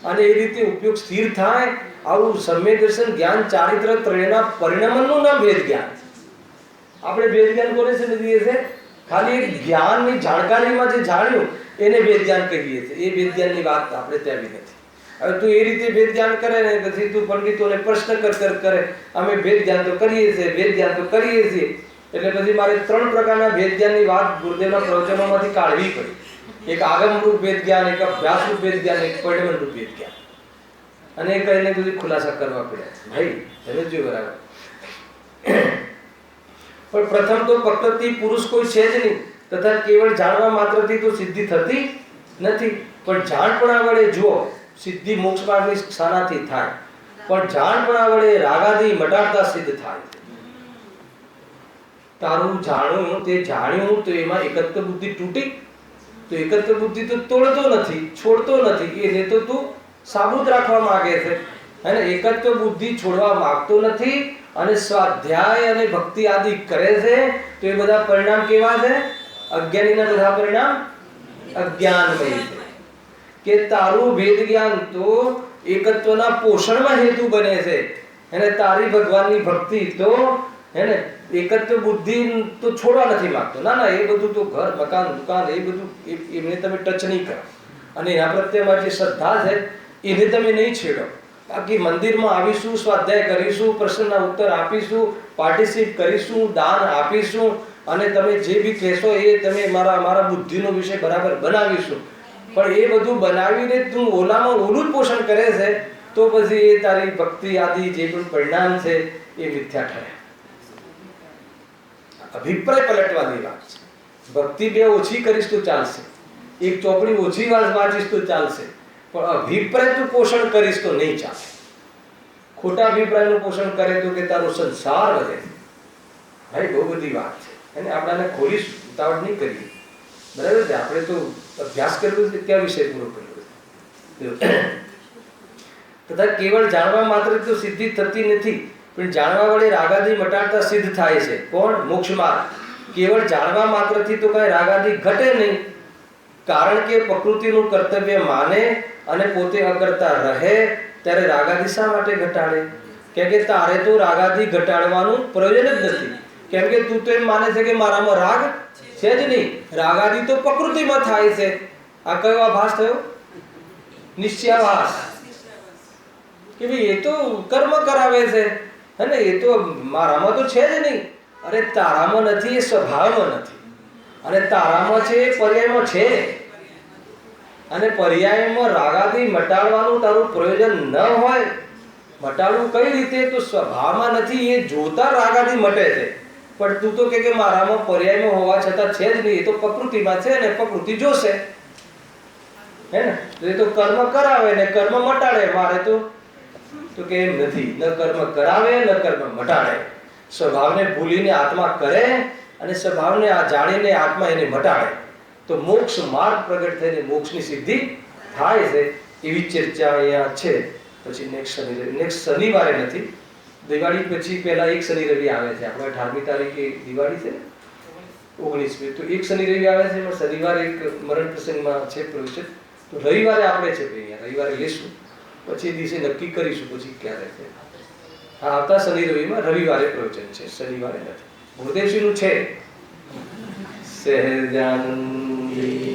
Speaker 1: અને એ રીતે ઉપયોગ સ્થિર થાય, આવું સમ્યક દર્શન જ્ઞાન ચારિત્ર ત્રણેયના પરિણામનું નામ ભેદ જ્ઞાન. આપણે ભેદ જ્ઞાન કોને સમજીએ છીએ? ખાલી એક જ્ઞાનની જાણકારીમાં જે જાણ્યું એને ભેદ જ્ઞાન કહીએ છીએ. એ ભેદ જ્ઞાનની વાત આપણે ત્યાં બી નથી. હવે તું એ રીતે ભેદ જ્ઞાન કરે ને પછી તું પંડિતોને પ્રશ્ન કરે અમે ભેદ જ્ઞાન તો કરીએ છીએ, ભેદ જ્ઞાન તો કરીએ છીએ. એટલે પછી મારે 3 પ્રકારના ભેદ જ્ઞાનની વાત ગુરુદેવના પ્રવચનોમાંથી કાઢવી પડી. એક આગમરૂપ ભેદ જ્ઞાન, એક અભ્યાસરૂપ ભેદ જ્ઞાન, એક પરિણમરૂપ ભેદ જ્ઞાન. અને એ કહીને બધી ખુલાસા કરવા પડ્યા. ભાઈ સમજો બરાબર. પણ પ્રથમ તો પ્રકૃતિ પુરુષ કોઈ છે જ નહીં. તથા કેવળ જાણવા માત્રથી તો સિદ્ધિ થતી નથી. પણ જાણપણા વડે જુઓ, સિદ્ધિ મોક્ષ માર્ગની શાનાથી થાય? પણ જાણપણા વડે રાગાદી મટાડતા સિદ્ધ થાય. તારું જાણ્યું તે જાણ્યું તો એમાં એકત્વ બુદ્ધિ તૂટી. તો એકત્વ બુદ્ધિ તો તોડતો નથી, છોડતો નથી. એને તો તું સાબુત રાખવા માંગે છે. અને એકત્વ બુદ્ધિ છોડવા માંગતો નથી અને સ્વાધ્યાય અને ભક્તિ આદિ કરે છે. તો એ બધા પરિણામ કેવા છે? અજ્ઞાનીના બધા પરિણામ અજ્ઞાનમય છે. કે તારું ભેદ જ્ઞાન તો એકત્વના પોષણમાં હેતુ બને છે. અને તારી ભગવાનની ભક્તિ તો હેને એકત્વ બુદ્ધિ તો છોડવા નથી માંગતો. ના ના, એ બધું તો ઘર મકાન દુકાન એ બધું એમને તમે ટચ નહીં કરો. અને એના પ્રત્યે મારી જે શ્રદ્ધા છે એને તમે નહીં છેડો. બાકી મંદિરમાં આવીશું, સ્વાધ્યાય કરીશું, પ્રશ્નના ઉત્તર આપીશું, પાર્ટિસિપેટ કરીશું, દાન આપીશું અને તમે જે બી કહેશો એ તમે મારા બુદ્ધિનો વિષય બરાબર બનાવીશું. પણ એ બધું બનાવીને તું ઓલામાં ઓલું જ પોષણ કરે છે તો પછી એ તારી ભક્તિ આદિ જે પણ પરિણામ છે એ મિથ્યા ઠરે. અભિપ્રાય પલટવાની વાત છે. ભક્તિ 2 ઓછી કરીશ તો ચાલશે, એક ચોપડી ઓછી વાંચીશ તો ચાલશે, પણ અભિપ્રાય તું પોષણ કરીશ તો નહીં ચાલે. ખોટા અભિપ્રાયનું પોષણ કરે તો કે તારો સંસાર વધે. ભાઈ બહુ બધી વાત છે અને આપણાને ખોલી ઉતાવળ નહીં કરીએ. બરાબર છે? આપણે તો અભ્યાસ કર્યો છે, ક્યાં વિષય પૂરો કર્યો છે. તથા કેવળ જાણવા માત્ર તો સિદ્ધિ થતી નથી, પણ જાણવા વડે રાગાદી મટાડતા સિદ્ધ થાય છે. કોણ? મોક્ષ માર્ગ. કેવળ જાણવા માત્રથી તો કઈ રાગાદી ઘટે નહીં, કારણ કે પ્રકૃતિનું કર્તવ્ય માને અને પોતે અકર્તા રહે ત્યારે રાગાદી શા માટે ઘટાડે? કેમ કે તારે તો રાગાદી ઘટાડવાનું પ્રયોજન જ નથી. કેમ કે તું તો એમ માને છે કે મારામાં રાગ છે જ નહીં, રાગાદી તો પ્રકૃતિમાં થાય છે. આ કયો આભાસ થયો? નિશ્ચયાભાસ. કે ભાઈ એ તો કર્મ કરાવે છે, હે ને, એ તો મારામાં તો છે જ નહીં. અરે તારામાં નથી, એ સ્વભાવમાં નથી, અને તારામાં છે એ પર્યાયમાં છે. અને પર્યાયમાં રાગાદી મટાડવાનું તારું પ્રયોજન ન હોય, મટાડવું કઈ રીતે? તો સ્વભાવમાં નથી, એ જોતા રાગાદી મટે છે. પણ તું તો કે મારામાં પર્યાયમાં હોવા છતાં છે જ નહીં, એ તો પ્રકૃતિમાં છે ને પ્રકૃતિ જોશે, હે ને. તો એ તો કર્મ કરાવે ને કર્મ મટાડે. મારે તો કે એમ નથી, ન કર્મ કરાવે ન કર્મ મટાડે. સ્વભાવને ભૂલીને આત્મા કરે અને સ્વભાવને જાણીને આત્મા એને મટાડે, તો મોક્ષ માર્ગ પ્રગટ થઈને મોક્ષની સિદ્ધિ થાય છે. એવી ચર્ચા અહીંયા છે. પછી નેક્સ્ટ શનિવારે નથી, દિવાળી પછી પહેલા એક શનિ રવિ આવે છે. આપણે 18મી તારીખે દિવાળી છે, 19મી, તો એક શનિ રવિ આવે છે. એમાં શનિવારે એક મરણ પ્રસંગમાં છે પ્રવચન. તો રવિવારે આપણે છે અહીંયા રવિવારે લેશું, પછી દિવસે નક્કી કરીશું પછી ક્યારે છે. હા, આવતા શનિ રવિમાં રવિવારે પ્રવચન છે, શનિવારે નથી. ગુરુદેવશ્રીનું છે. સહેજાનંદી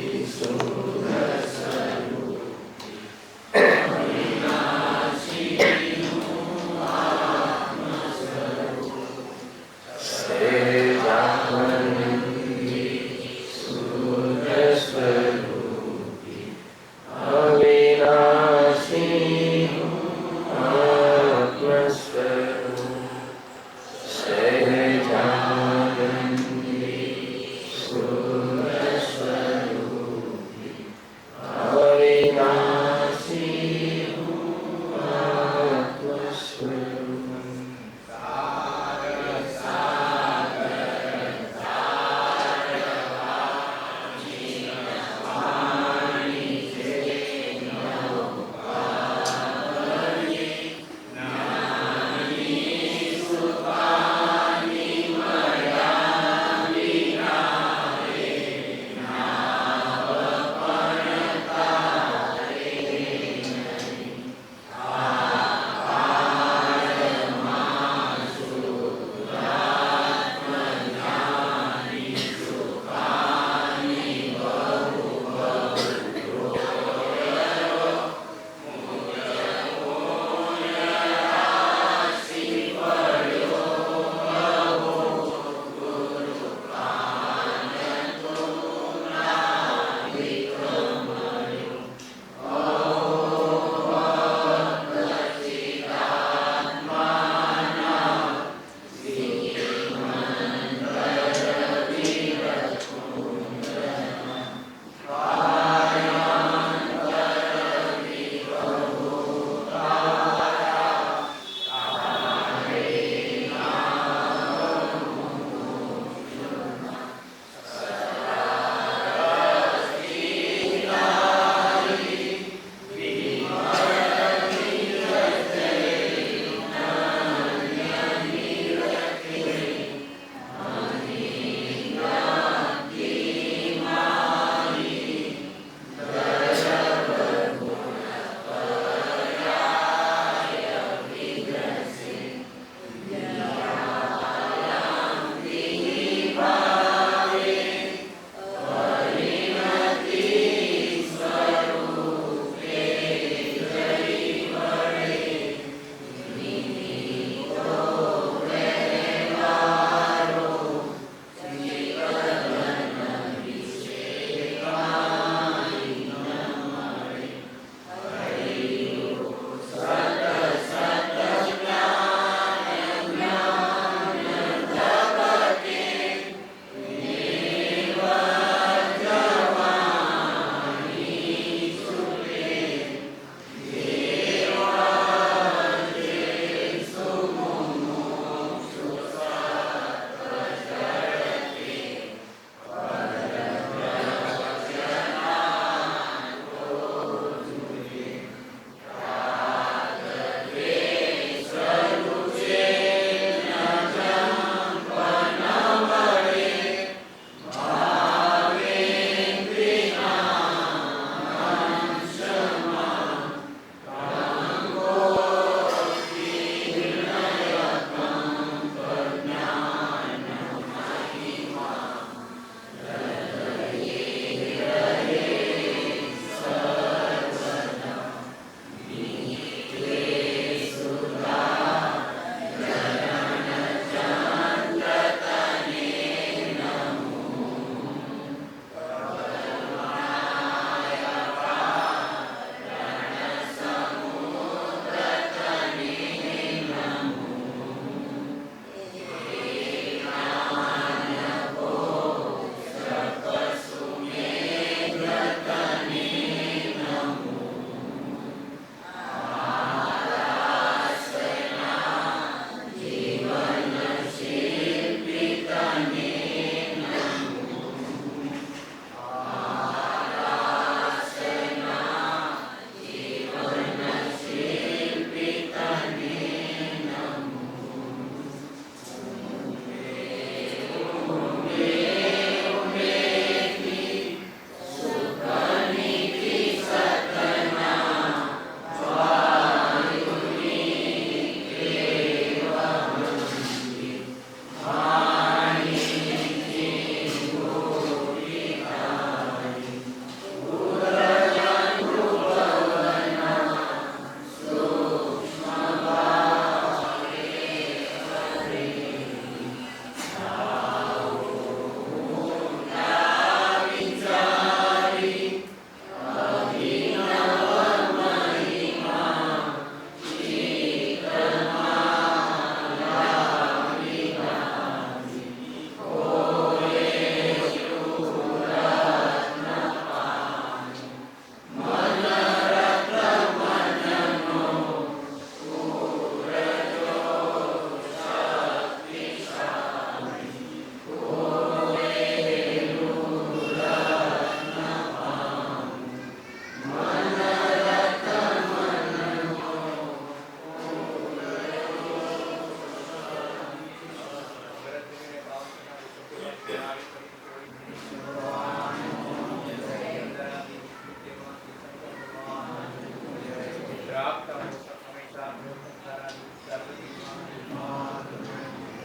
Speaker 2: રાખતા હો હંમેશા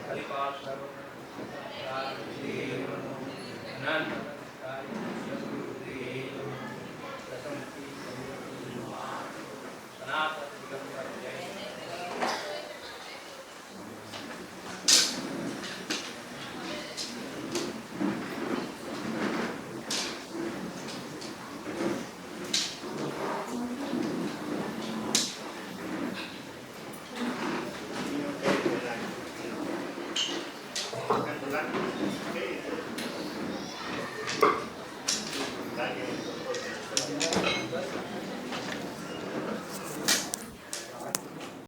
Speaker 2: હરિપાલ સર્વ અનંત